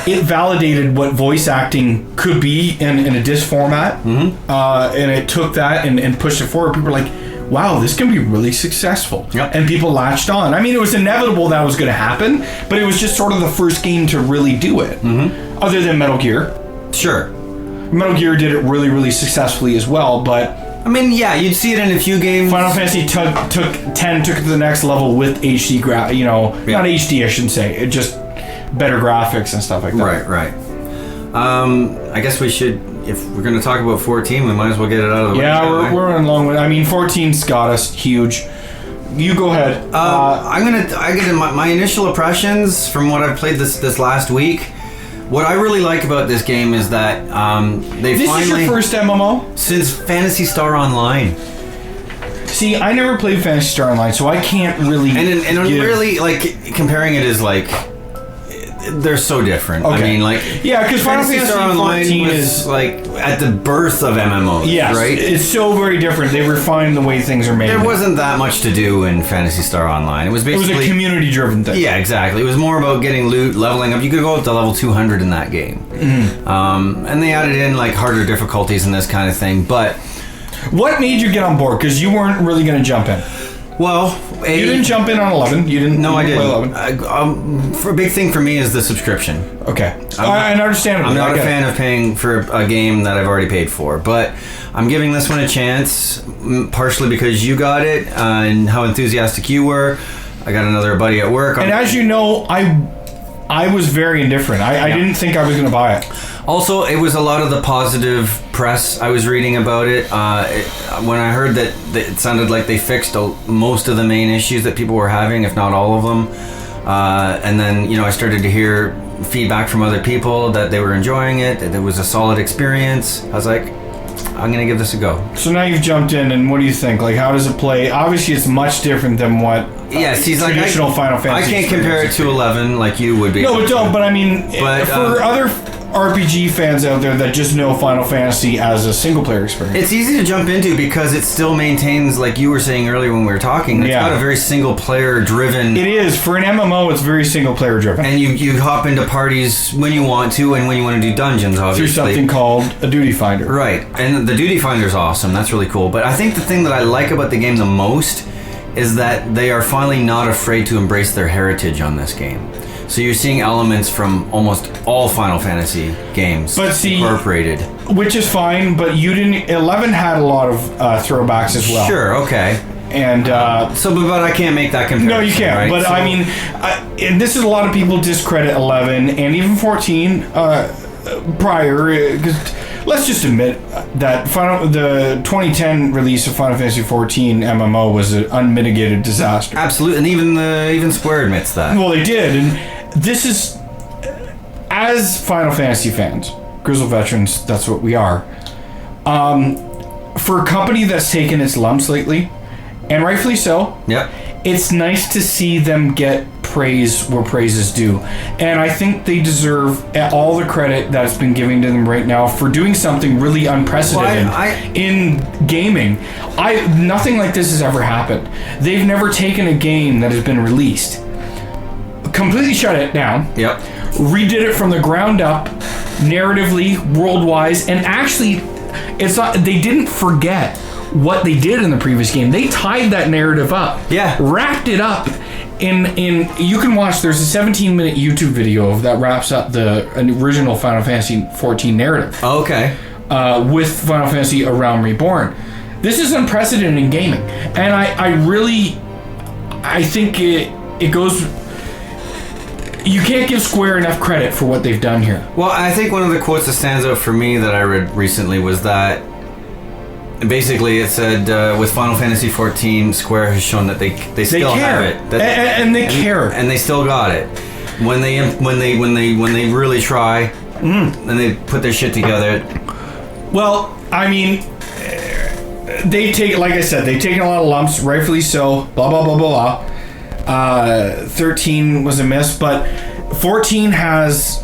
it validated what voice acting could be in a disc format, and it took that and pushed it forward. People were like, wow, this can be really successful. And people latched on. I mean, it was inevitable that was going to happen, but it was just sort of the first game to really do it, other than Metal Gear. Sure. Metal Gear did it really, really successfully as well, but I mean, yeah, you'd see it in a few games. Final Fantasy took 10 took it to the next level with HD not HD, I shouldn't say. It just better graphics and stuff like that. Right. I guess we should, if we're going to talk about 14, we might as well get it out of the way. Yeah, we're running long. I mean, 14's got us huge. You go ahead. I get my initial impressions from what I've played this last week. What I really like about this game is that This is your first MMO? Since Phantasy Star Online. See, I never played Phantasy Star Online, so I can't really. And I'm really like comparing it as like they're so different. Okay. I mean, like because Final Fantasy Star Online 14 was is like at the birth of MMOs. Yes, right. It's so very different. They refined the way things are made. There wasn't that much to do in Phantasy Star Online. It was basically a community-driven thing. Yeah, exactly. It was more about getting loot, leveling up. You could go up to level 200 in that game. Mm-hmm. And they added in like harder difficulties and this kind of thing. But what made you get on board? Because you weren't really going to jump in. Well, you didn't jump in on 11. You didn't. No, I didn't. Play 11. For a big thing for me is the subscription. Okay, I understand. I'm not a fan of paying for a game that I've already paid for, but I'm giving this one a chance, partially because you got it and how enthusiastic you were. I got another buddy at work. And as you know, I was very indifferent. I didn't think I was going to buy it. Also, it was a lot of the positive press I was reading about it. When I heard that it sounded like they fixed most of the main issues that people were having, if not all of them. And then, I started to hear feedback from other people that they were enjoying it, that it was a solid experience. I was like, I'm going to give this a go. So now you've jumped in, and what do you think? Like, how does it play? Obviously, it's much different than what traditional Final Fantasy. I can't compare it to 11 like you would be. No, but don't. But I mean, for other RPG fans out there that just know Final Fantasy as a single-player experience, it's easy to jump into because it still maintains, like you were saying earlier when we were talking, it's got a very single-player driven. It is. For an MMO, it's very single-player driven. And you hop into parties when you want to and when you want to do dungeons, obviously. Through something called a duty finder. Right. And the duty finder is awesome. That's really cool. But I think the thing that I like about the game the most is that they are finally not afraid to embrace their heritage on this game. So you're seeing elements from almost all Final Fantasy games incorporated. Which is fine, but you didn't. 11 had a lot of throwbacks as well. Sure, okay. And but I can't make that comparison. No, you can't. Right? But I mean, and this is a lot of people discredit 11 and even 14 prior. Because let's just admit that the 2010 release of Final Fantasy 14 MMO was an unmitigated disaster. Absolutely, and even Square admits that. Well, they did, and this is, as Final Fantasy fans, Grizzled veterans, that's what we are. For a company that's taken its lumps lately, and rightfully so, it's nice to see them get praise where praise is due. And I think they deserve all the credit that's been given to them right now for doing something really unprecedented in gaming. Nothing like this has ever happened. They've never taken a game that has been released, completely shut it down, redid it from the ground up, narratively, world-wise, and actually, it's not. They didn't forget what they did in the previous game. They tied that narrative up, wrapped it up. In you can watch. There's a 17-minute YouTube video that wraps up the original Final Fantasy 14 narrative. Oh, okay. With Final Fantasy: A Realm Reborn. This is unprecedented in gaming, and I think it goes. You can't give Square enough credit for what they've done here. Well, I think one of the quotes that stands out for me that I read recently was that basically it said with Final Fantasy 14, Square has shown that they still have it, and they care, and they still got it. When they really try, and they put their shit together. Well, I mean, they've taken a lot of lumps, rightfully so. Blah blah blah blah blah. 13 was a miss, but 14 has,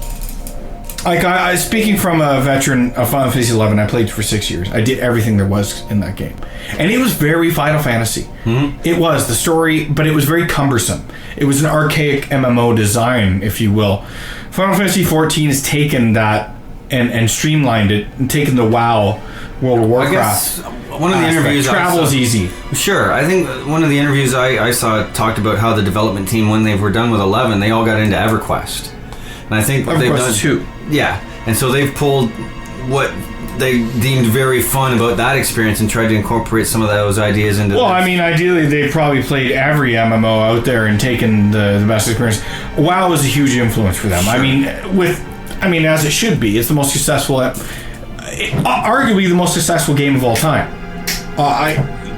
like, I speaking from a veteran of Final Fantasy 11, I played for 6 years. I did everything there was in that game, and it was very Final Fantasy. It was the story, but it was very cumbersome. It was an archaic MMO design, if you will. Final Fantasy 14 has taken that and streamlined it and taken the WoW World of Warcraft. I guess one of the interviews travel's easy. Sure, I think one of the interviews I saw talked about how the development team, when they were done with 11, they all got into EverQuest, and I think what they've done 2. Yeah, and so they've pulled what they deemed very fun about that experience and tried to incorporate some of those ideas into. Well, I mean, ideally, they probably played every MMO out there and taken the best experience. WoW was a huge influence for them. Sure. I mean, as it should be. It's the most successful, arguably the most successful game of all time.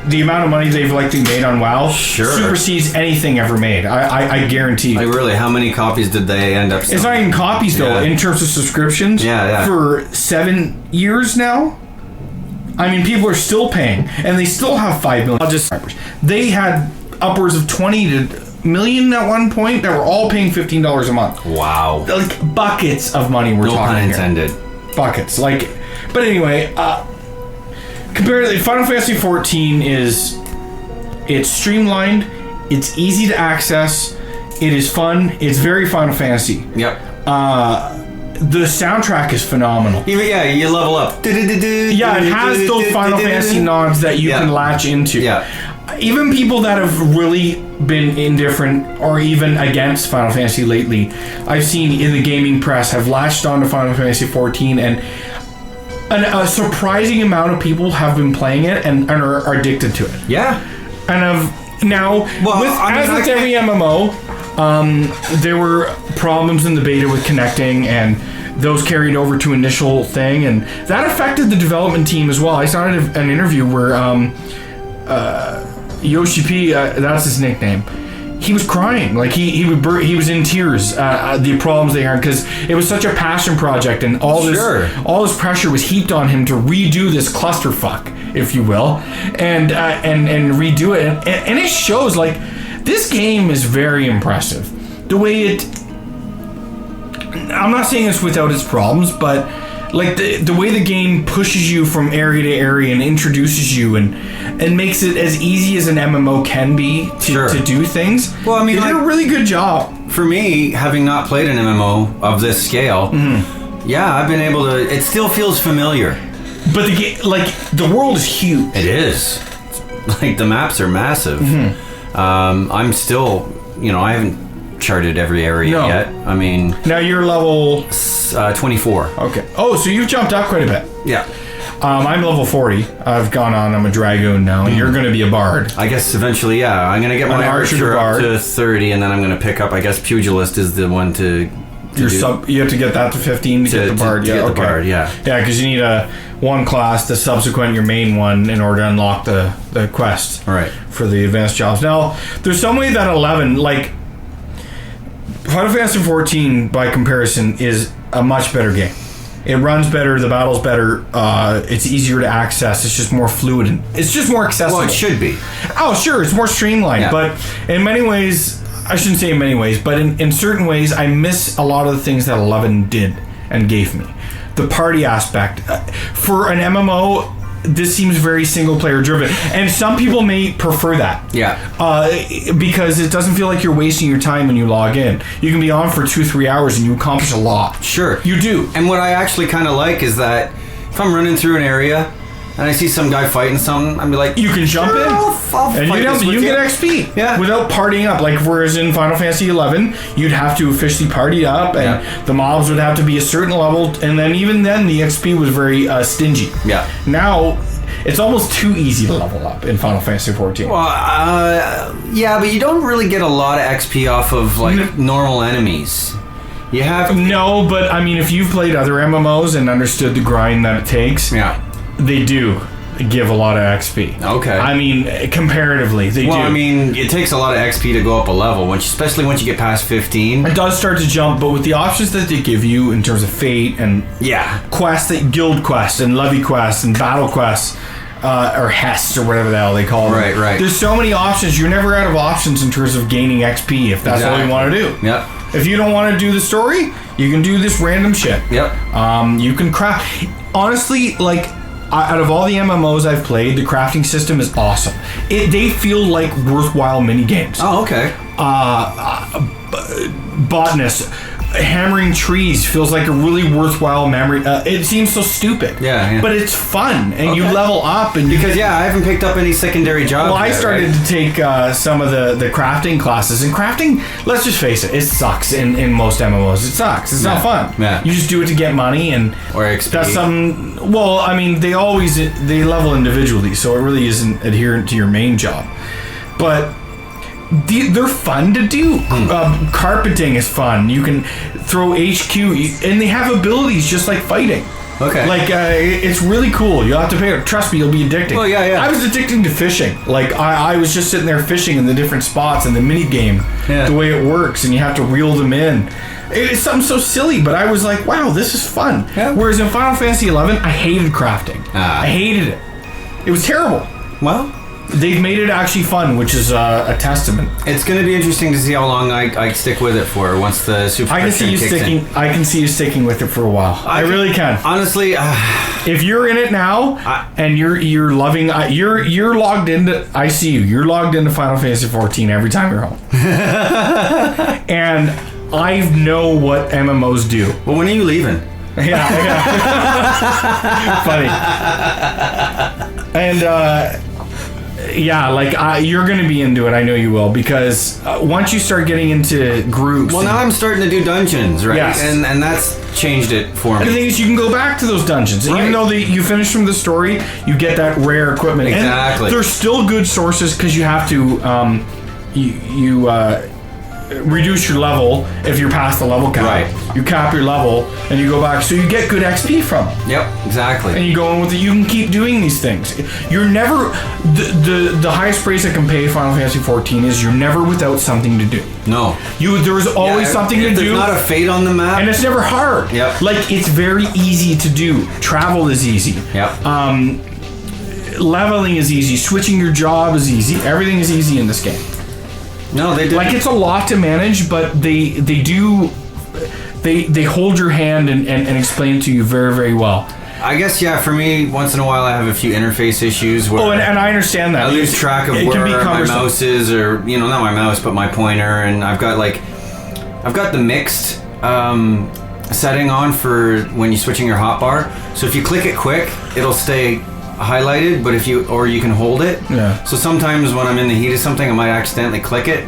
The amount of money they've likely made on WoW supersedes anything ever made. I guarantee. Like, really, how many copies did they end up selling? It's not even copies, though, in terms of subscriptions. Yeah. For 7 years now. I mean, people are still paying, and they still have 5 million subscribers. They had upwards of 20 million at one point that were all paying $15 a month. Wow. Like, buckets of money we're talking here. No pun intended. Buckets. But anyway, comparatively, Final Fantasy XIV it's streamlined, it's easy to access, it is fun, it's very Final Fantasy. Yep. The soundtrack is phenomenal. You level up. Yeah, it has those Final Fantasy nods that you can latch into. Yeah. Even people that have really been indifferent or even against Final Fantasy lately, I've seen in the gaming press have latched on to Final Fantasy XIV, and a surprising amount of people have been playing it and are addicted to it. Yeah. And with every MMO, there were problems in the beta with connecting, and those carried over to initial thing, and that affected the development team as well. I saw an interview where Yoshi P, that's his nickname, he was crying. Like he was in tears the problems they had, because it was such a passion project, and all this pressure was heaped on him to redo this clusterfuck, if you will, and redo it, and it shows. Like, this game is very impressive. The way I'm not saying it's without its problems, but like the way the game pushes you from area to area and introduces you and makes it as easy as an MMO can be to do things. Well, I mean, they did a really good job. For me, having not played an MMO of this scale, I've been able to. It still feels familiar. But the game, the world is huge. It is. Like, the maps are massive. I'm still, I haven't charted every area yet. I mean, now you're level 24. Okay. Oh, so you've jumped up quite a bit. Yeah. I'm level 40. I've gone on. I'm a dragoon now, and you're going to be a bard. I guess eventually, yeah. I'm going to get my archer up to 30, and then I'm going to pick up. I guess pugilist is the one to. You have to get that to 15 to get the bard. To get the bard, yeah. Yeah, because you need one class to subsequent your main one in order to unlock the quest. Right. For the advanced jobs. Now, there's some way that 11, like Final Fantasy XIV, by comparison, is a much better game. It runs better, the battle's better, it's easier to access, it's just more fluid, and it's just more accessible. Well, it should be. Oh, sure, it's more streamlined, but in many ways, I shouldn't say in many ways, but in certain ways, I miss a lot of the things that 11 did and gave me. The party aspect. For an MMO, this seems very single player driven, and some people may prefer that. Yeah. Because it doesn't feel like you're wasting your time when you log in. You can be on for 2-3 hours and you accomplish a lot. Sure. You do. And what I actually kind of like is that if I'm running through an area and I see some guy fighting something, I'd be like, you can jump in, I'll and you get XP without partying up. Like, whereas in Final Fantasy 11, you'd have to officially party up, and the mobs would have to be a certain level, and then even then the XP was very stingy. Yeah. Now it's almost too easy to level up in Final Fantasy 14. Well, but you don't really get a lot of XP off of normal enemies. You have no, but I mean, if you've played other MMOs and understood the grind that it takes, they do give a lot of XP. Okay. I mean, comparatively, they do. Well, I mean, it takes a lot of XP to go up a level, especially once you get past 15. It does start to jump, but with the options that they give you in terms of fate and quests, guild quests and levy quests and battle quests, or Hest or whatever the hell they call them. Right. There's so many options. You're never out of options in terms of gaining XP if that's all you want to do. Yep. If you don't want to do the story, you can do this random shit. Yep. You can craft. Honestly, out of all the MMOs I've played, the crafting system is awesome. They feel like worthwhile mini games. Oh, okay. Botanist, hammering trees feels like a really worthwhile memory. It seems so stupid. Yeah. But it's fun, and you level up. And because I haven't picked up any secondary jobs. Well, I started to take some of the crafting classes, and crafting, let's just face it sucks in most MMOs. It sucks. It's not fun. Yeah. You just do it to get money, and or XP. That's something. Well, I mean, they level individually, so it really isn't adherent to your main job. But they're fun to do. Carpeting is fun. You can throw HQ, and they have abilities just like fighting. Okay. Like, it's really cool. You'll have to pay. Trust me, you'll be addicted. Oh, yeah. I was addicted to fishing. Like, I was just sitting there fishing in the different spots and the mini game, the way it works, and you have to reel them in. It's something so silly, but I was like, wow, this is fun. Yeah. Whereas in Final Fantasy XI, I hated crafting. I hated it. It was terrible. Well, they've made it actually fun, which is a testament. It's going to be interesting to see how long I stick with it for once the subscription kicks in. I can see you sticking with it for a while. I really can. Honestly, if you're in it now and you're loving, you're logged into. I see you. You're logged into Final Fantasy 14 every time you're home, and I know what MMOs do. Well, when are you leaving? Yeah. Funny. And. You're going to be into it. I know you will, because once you start getting into groups. Well, now I'm starting to do dungeons, right? Yes. And that's changed it for me. And the thing is, you can go back to those dungeons. Right. Even though you finish from the story, you get that rare equipment. Exactly. And they're still good sources because you have to reduce your level if you're past the level cap. Right. You cap your level and you go back, so you get good XP from it. Yep, exactly. And you go in with it. You can keep doing these things. You're never the highest praise I can pay Final Fantasy 14 is you're never without something to do. No. There's always something to do. There's not a fate on the map. And it's never hard. Yep. Like, it's very easy to do. Travel is easy. Yep. Leveling is easy. Switching your job is easy. Everything is easy in this game. No, they do. Like, it's a lot to manage, but they hold your hand and explain it to you very, very well. I guess, for me, once in a while I have a few interface issues where and I understand that. I lose track of where my mouse is, or, not my mouse, but my pointer, and I've got the mixed setting on for when you're switching your hotbar. So if you click it quick, it'll stay highlighted, but you can hold it. Yeah. So sometimes when I'm in the heat of something, I might accidentally click it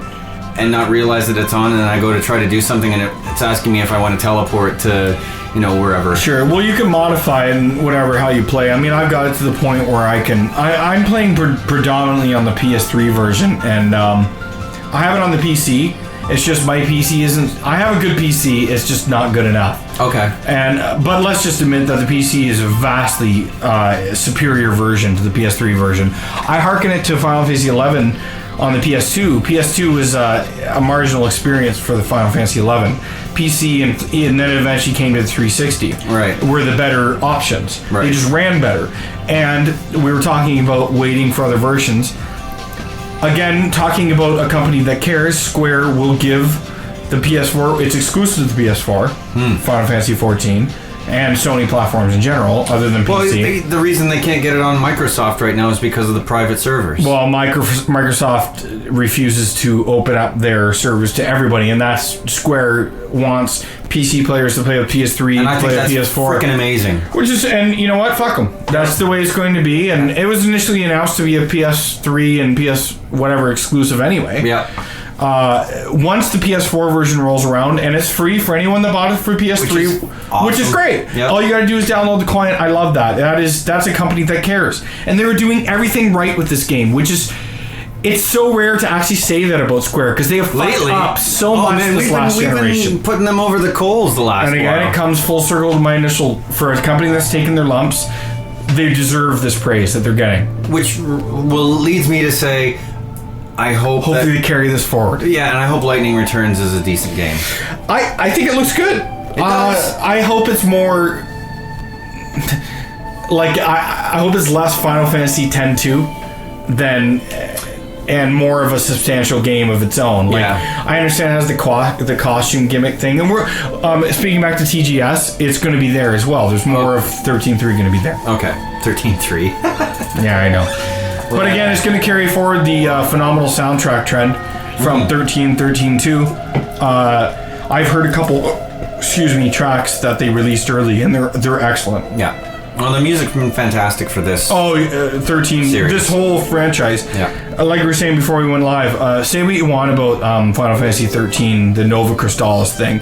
and not realize that it's on, and then I go to try to do something, and it's asking me if I want to teleport to, wherever. Sure. Well, you can modify it and whatever how you play. I mean, I've got it to the point where I'm playing predominantly on the PS3 version, and I have it on the PC. It's just my PC isn't. I have a good PC. It's just not good enough. Okay. But let's just admit that the PC is a vastly superior version to the PS3 version. I hearken it to Final Fantasy XI on the PS2. PS2 was a marginal experience for the Final Fantasy XI. PC and then it eventually came to the 360. Right. Were the better options. Right. They just ran better. And we were talking about waiting for other versions. Again, talking about a company that cares, Square will give the PS4, it's exclusive to the PS4, Final Fantasy 14, and Sony platforms in general, other than PC. Well, the reason they can't get it on Microsoft right now is because of the private servers. Well, Microsoft refuses to open up their servers to everybody, and that's Square wants PC players to play with PS3, and I play think with that's PS4. Freaking amazing. And you know what? Fuck them. That's the way it's going to be, and it was initially announced to be a PS3 and PS whatever exclusive anyway. Yeah. Once the PS4 version rolls around, and it's free for anyone that bought it for PS3, which is great. Yep. All you gotta do is download the client. I love that. That's a company that cares, and they were doing everything right with this game, which is. It's so rare to actually say that about Square because they have fucked up so much this last generation. We've been putting them over the coals the last And again, while. it comes full circle to my initial. For a company that's taken their lumps, they deserve this praise that they're getting. Which leads me to say, hopefully they carry this forward. Yeah, and I hope Lightning Returns is a decent game. I think it looks good. It does. I hope it's more. I hope it's less Final Fantasy X-2 than. And more of a substantial game of its own. I understand it has the costume gimmick thing, and we're speaking back to TGS. It's going to be there as well. There's more of 13.3 going to be there. Okay, 13.3. Yeah, I know. But again, it's going to carry forward the phenomenal soundtrack trend from 13.2. I've heard a couple tracks that they released early, and they're excellent. Yeah. Well, the music's been fantastic for this. 13 series. This whole franchise. Yeah. Like we were saying before we went live, say what you want about Final Fantasy 13, the Nova Crystallis thing.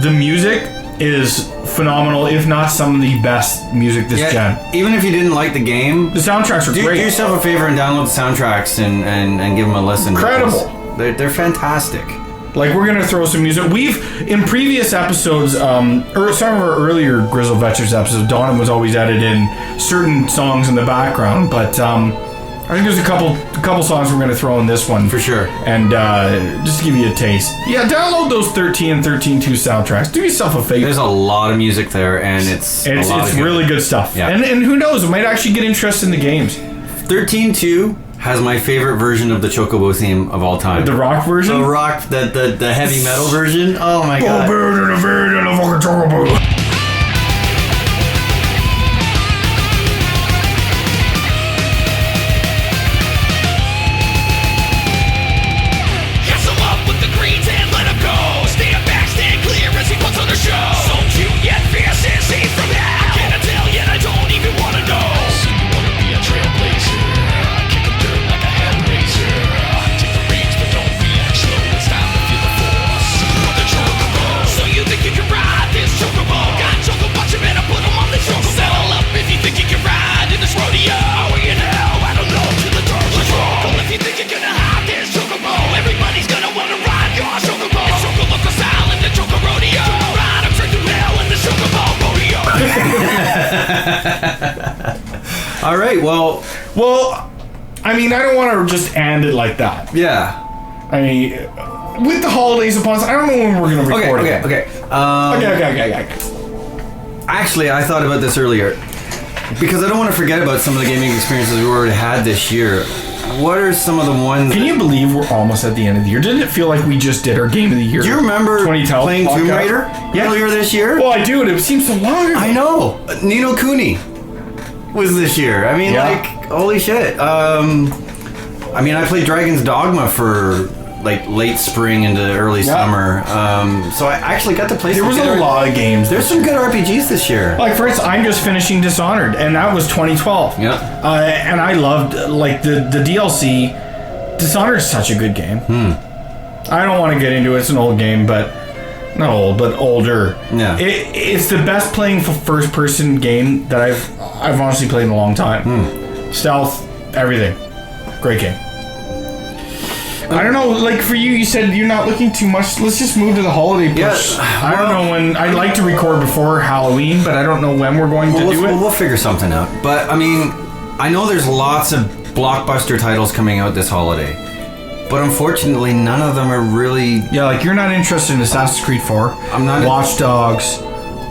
The music is phenomenal, if not some of the best music this gen. Even if you didn't like the game, the soundtracks are great. Do yourself a favor and download the soundtracks and give them a listen. Incredible. They're fantastic. Like, we're going to throw some music. In previous episodes, or some of our earlier Grizzled Veterans episodes, Donna was always added in certain songs in the background, but I think there's a couple songs we're going to throw in this one. For sure. And just to give you a taste. Yeah, download those 13 and 13.2 soundtracks. Do yourself a favor. There's a lot of music there, and it's really good stuff. Yeah. And who knows, it might actually get interested in the games. 13.2 has my favorite version of the Chocobo theme of all time. The rock version? The heavy metal version. Oh my god. Hustle up with the greens and let him go. Stand back, stand clear as he puts on the show. So cute yet fierce is he from hell. I cannot tell yet, I don't even want to know. So you want to be a trailblazer, kicking dirt like a hell razor. Take the reins but don't react slow. It's time to feel the force of the Chocobo. So you think you can ride this Chocobo? Got Choco, watch him and I put him on the Chocobo. Settle up if you think you can ride in this rodeo. Are we in hell? I don't know. To the dirt let's roll. If you think you're gonna hide this Chocobo, everybody's gonna wanna ride your Chocobo. It's Choco Loco style in the Choco Rodeo. Ride him straight through hell in the Chocobo Rodeo. All right, well, I mean, I don't want to just end it like that. yeah. I mean, with the holidays upon us, I don't know when we're going to record it. Okay. Actually, I thought about this earlier because I don't want to forget about some of the gaming experiences we already had this year. What are some of the ones? Can you believe we're almost at the end of the year? Didn't it feel like we just did our game of the year? Do you remember 2012 playing Tomb podcast? Raider earlier this year? Well, I do, and it seems so long ago. I know. Nino Kuni was this year. I mean, like, holy shit. I mean, I played Dragon's Dogma for like late spring into early summer. So I actually got to play. There was a lot of games. There's some good RPGs this year. Like, for instance, I'm just finishing Dishonored, and that was 2012. Yeah. And I loved like the DLC. Dishonored is such a good game. I don't want to get into it. It's an old game, but not old, but older. Yeah. It's the best playing first person game that I've honestly played in a long time. Stealth, everything. Great game. I don't know, like for you said you're not looking too much. Let's just move to the holiday push. I don't know when. I'd like to record before Halloween, but I don't know when we're going to do it. We'll figure something out. But I mean, I know there's lots of blockbuster titles coming out this holiday, but unfortunately, none of them are really. Yeah, like you're not interested in Assassin's Creed 4. I'm not. Watch Dogs.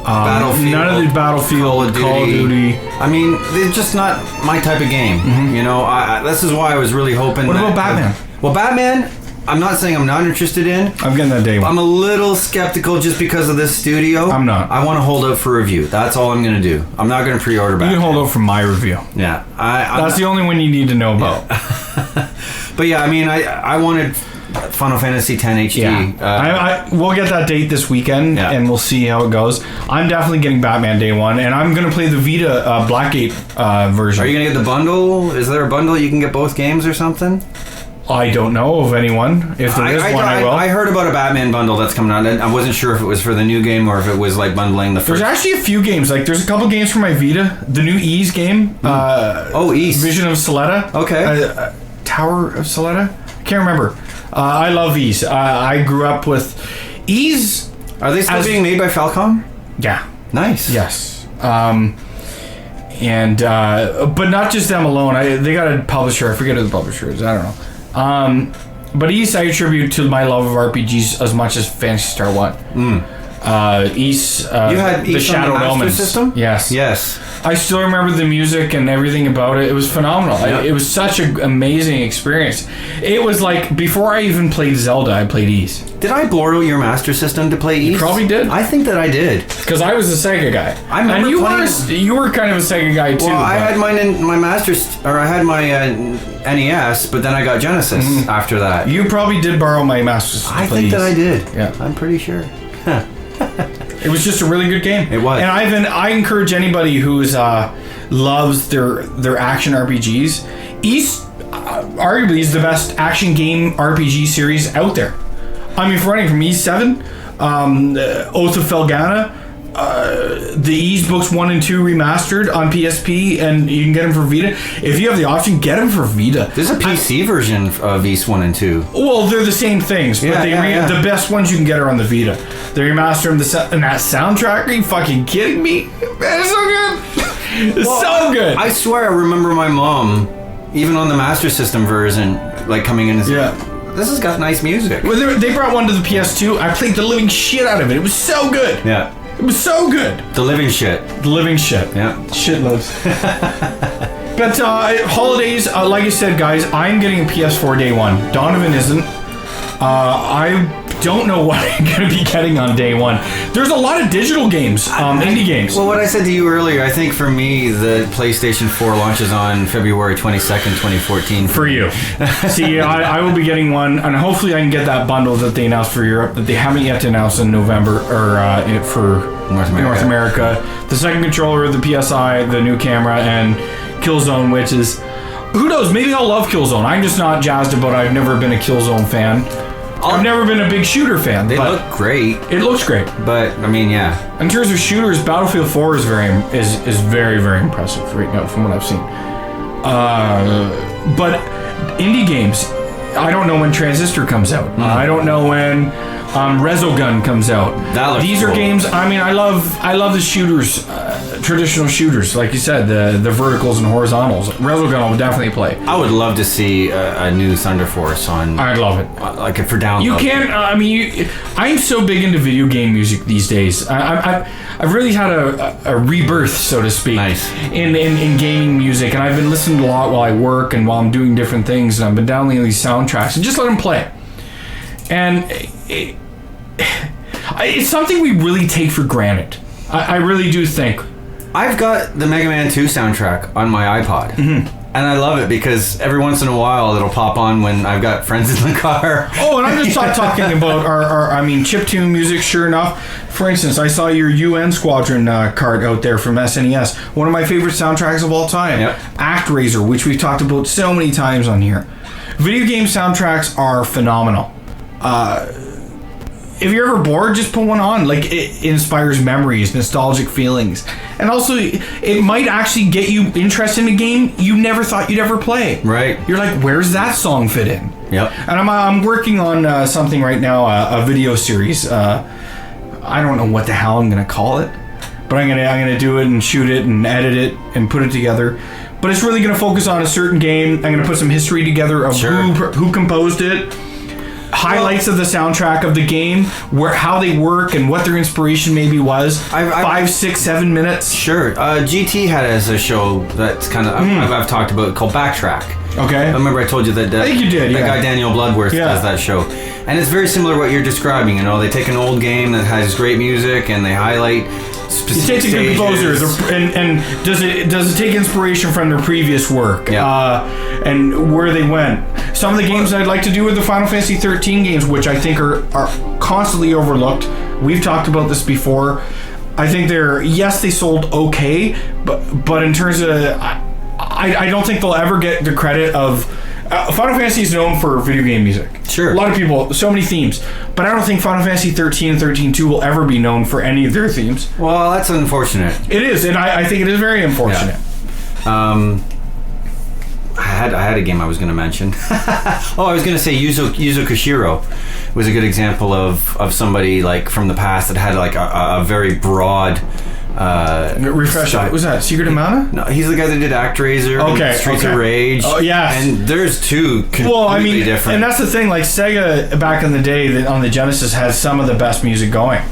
Battlefield, none of the Battlefield, Call of Duty. I mean, they're just not my type of game. You know, this is why I was really hoping. What about Batman? Well, Batman, I'm not saying I'm not interested in. I'm getting that day one. I'm a little skeptical just because of this studio. I'm not. I want to hold out for review. That's all I'm going to do. I'm not going to pre-order Batman. You can hold out for my review. Yeah. That's the only one you need to know about. Yeah. But yeah, I mean, I wanted Final Fantasy X HD. Yeah. We'll get that date this weekend, and we'll see how it goes. I'm definitely getting Batman day one, and I'm going to play the Vita Blackgate version. Are you going to get the bundle? Is there a bundle you can get both games or something? I don't know of anyone. If there is one, I will. I heard about a Batman bundle that's coming out. I wasn't sure if it was for the new game or if it was like bundling the first. There's actually a few games. Like there's a couple games for my Vita. The new Ys game. Ys. Vision of Soletta. Okay. Tower of Soletta. Can't remember. I love Ys. I grew up with Ys. Are they still being made by Falcom? Yeah. Nice. Yes. And but not just them alone. They got a publisher. I forget who the publisher is. I don't know. But Ys I attribute to my love of RPGs as much as Phantasy Star 1. Ys, you had the Shadowed Omens system? Yes. I still remember the music and everything about it. It was phenomenal. Yeah. It was such an amazing experience. It was like before I even played Zelda, I played Ys. Did I borrow your Master System to play Ys? You probably did. I think that I did. Because I was a Sega guy. I remember you were kind of a Sega guy too. Well, I had mine in my I had my NES, but then I got Genesis after that. You probably did borrow my Master System. I think that I did. Yeah. I'm pretty sure. It was just a really good game. It was. And I encourage anybody who's loves their action RPGs. Ys arguably is the best action game RPG series out there. I mean, running from Ys 7, Oath of Felghana, the Ys books 1 and 2 remastered on PSP, and you can get them for Vita. If you have the option, get them for Vita. There's a PC version of Ys 1 and 2. Well, they're the same things, but the best ones you can get are on the Vita. They remaster them, and that soundtrack, are you fucking kidding me? Man, it's so good. It's so good. I swear I remember my mom, even on the Master System version, like coming in and saying, this has got nice music. Well, they brought one to the PS2. I played the living shit out of it. It was so good. Yeah. It was so good. The living shit. The living shit. Yeah. Shitloads. But holidays, like I said, guys, I'm getting a PS4 day one. Donovan isn't. I don't know what I'm going to be getting on day one. There's a lot of digital games, indie games. Well, what I said to you earlier, I think for me, the PlayStation 4 launches on February 22nd, 2014. For you. See, I will be getting one, and hopefully I can get that bundle that they announced for Europe that they haven't yet announced in November, or for North America. The second controller, the PSI, the new camera, and Killzone, which is... Who knows? Maybe I'll love Killzone. I'm just not jazzed about it. I've never been a Killzone fan. I've never been a big shooter fan. They look great. It looks great. But, I mean, yeah. In terms of shooters, Battlefield 4 is very, very impressive right now from what I've seen. But indie games, I don't know when Transistor comes out. I don't know when Resogun comes out. These are games, I mean, I love the shooters, traditional shooters, like you said, the verticals and horizontals. Resogun will definitely play. I would love to see a new Thunder Force on... I'd love it. Like for download. You can't, I'm so big into video game music these days. I've really had a rebirth, so to speak, in gaming music, and I've been listening a lot while I work and while I'm doing different things, and I've been downloading these soundtracks and just let them play. And it's something we really take for granted. I really do think. I've got the Mega Man 2 soundtrack on my iPod. Mm-hmm. And I love it because every once in a while it'll pop on when I've got friends in the car. Oh, and I'm just talking about our chiptune music, sure enough. For instance, I saw your UN Squadron card out there from SNES. One of my favorite soundtracks of all time. Yep. ActRaiser, which we've talked about so many times on here. Video game soundtracks are phenomenal. If you're ever bored, just put one on. Like, it inspires memories, nostalgic feelings. And also, it might actually get you interested in a game you never thought you'd ever play. Right. You're like, where's that song fit in? Yep. And I'm working on something right now, a video series. I don't know what the hell I'm going to call it. But I'm gonna do it and shoot it and edit it and put it together. But it's really going to focus on a certain game. I'm going to put some history together of who composed it. Highlights of the soundtrack of the game, how they work and what their inspiration maybe was. 5, 6, 7 minutes. Sure. GT had as a show that's kind of I've talked about called Backtrack. Okay. I remember I told you that. I think you did. That guy Daniel Bloodworth does that show, and it's very similar to what you're describing. You know, they take an old game that has great music and they highlight specific stages. It takes a good composer and does it take inspiration from their previous work? Yeah. And where they went. Some of the games I'd like to do are the Final Fantasy 13 games, which I think are constantly overlooked. We've talked about this before. I think they sold okay, but in terms of I don't think they'll ever get the credit of Final Fantasy is known for video game music. Sure. A lot of people, so many themes. But I don't think Final Fantasy 13 and 13-2 will ever be known for any of their themes. Well, that's unfortunate. It is, and I think it is very unfortunate. Yeah. I had a game I was going to mention. I was going to say Yuzo Koshiro was a good example of somebody like from the past that had like a very broad... refresh. What was that? Secret of Mana? No, he's the guy that did ActRaiser and Streets of Rage. Oh, yeah. And there's two completely different. And that's the thing, like Sega back in the day on the Genesis has some of the best music going.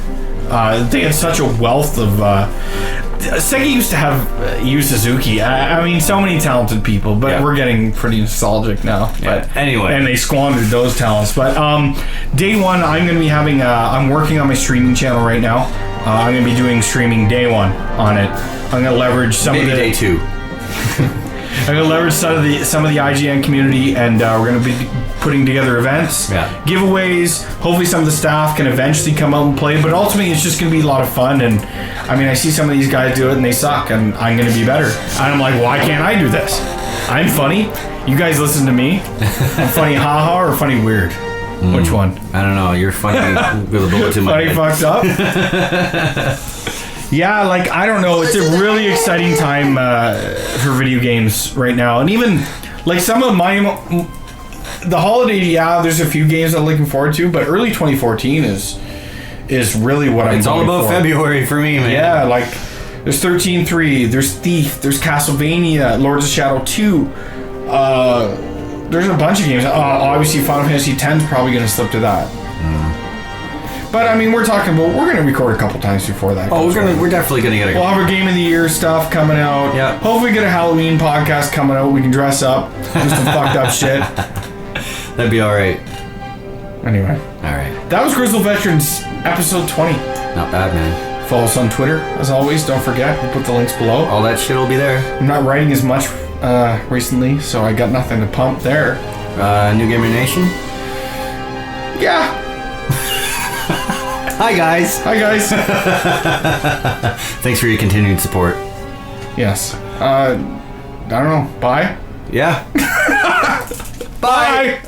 They had such a wealth of... Sega used to have Yu Suzuki. I mean, so many talented people, but we're getting pretty nostalgic now. Yeah. But anyway. And they squandered those talents. But day one, I'm going to be having... I'm working on my streaming channel right now. I'm going to be doing streaming day one on it. I'm going to leverage some of the... day two. I'm gonna leverage some of the IGN community, and we're gonna be putting together events, giveaways. Hopefully, some of the staff can eventually come out and play. But ultimately, it's just gonna be a lot of fun. And I mean, I see some of these guys do it, and they suck, and I'm gonna be better. And I'm like, why can't I do this? I'm funny. You guys listen to me. I'm funny, haha, or funny weird. Which one? I don't know. You're funny with a bullet in my head. Funny fucked up. Yeah, like, I don't know. It's a really exciting time for video games right now. And even, like, some of the holiday, there's a few games I'm looking forward to, but early 2014 is really what I'm going for. It's all about February for me, man. Yeah, like, there's 13-3, there's Thief, there's Castlevania, Lords of Shadow 2, there's a bunch of games. Obviously, Final Fantasy X is probably going to slip to that. But I mean, we're going to record a couple times before that. We're definitely going to get it. We'll have our Game of the Year stuff coming out. Yeah. Hopefully, get a Halloween podcast coming out. We can dress up, do some fucked up shit. That'd be all right. Anyway. All right. That was Grizzled Veterans, episode 20. Not bad, man. Follow us on Twitter, as always. Don't forget, we'll put the links below. All that shit will be there. I'm not writing as much recently, so I got nothing to pump there. New Gamer Nation? Yeah. Hi, guys. Hi, guys. Thanks for your continued support. Yes. I don't know. Bye? Yeah. Bye.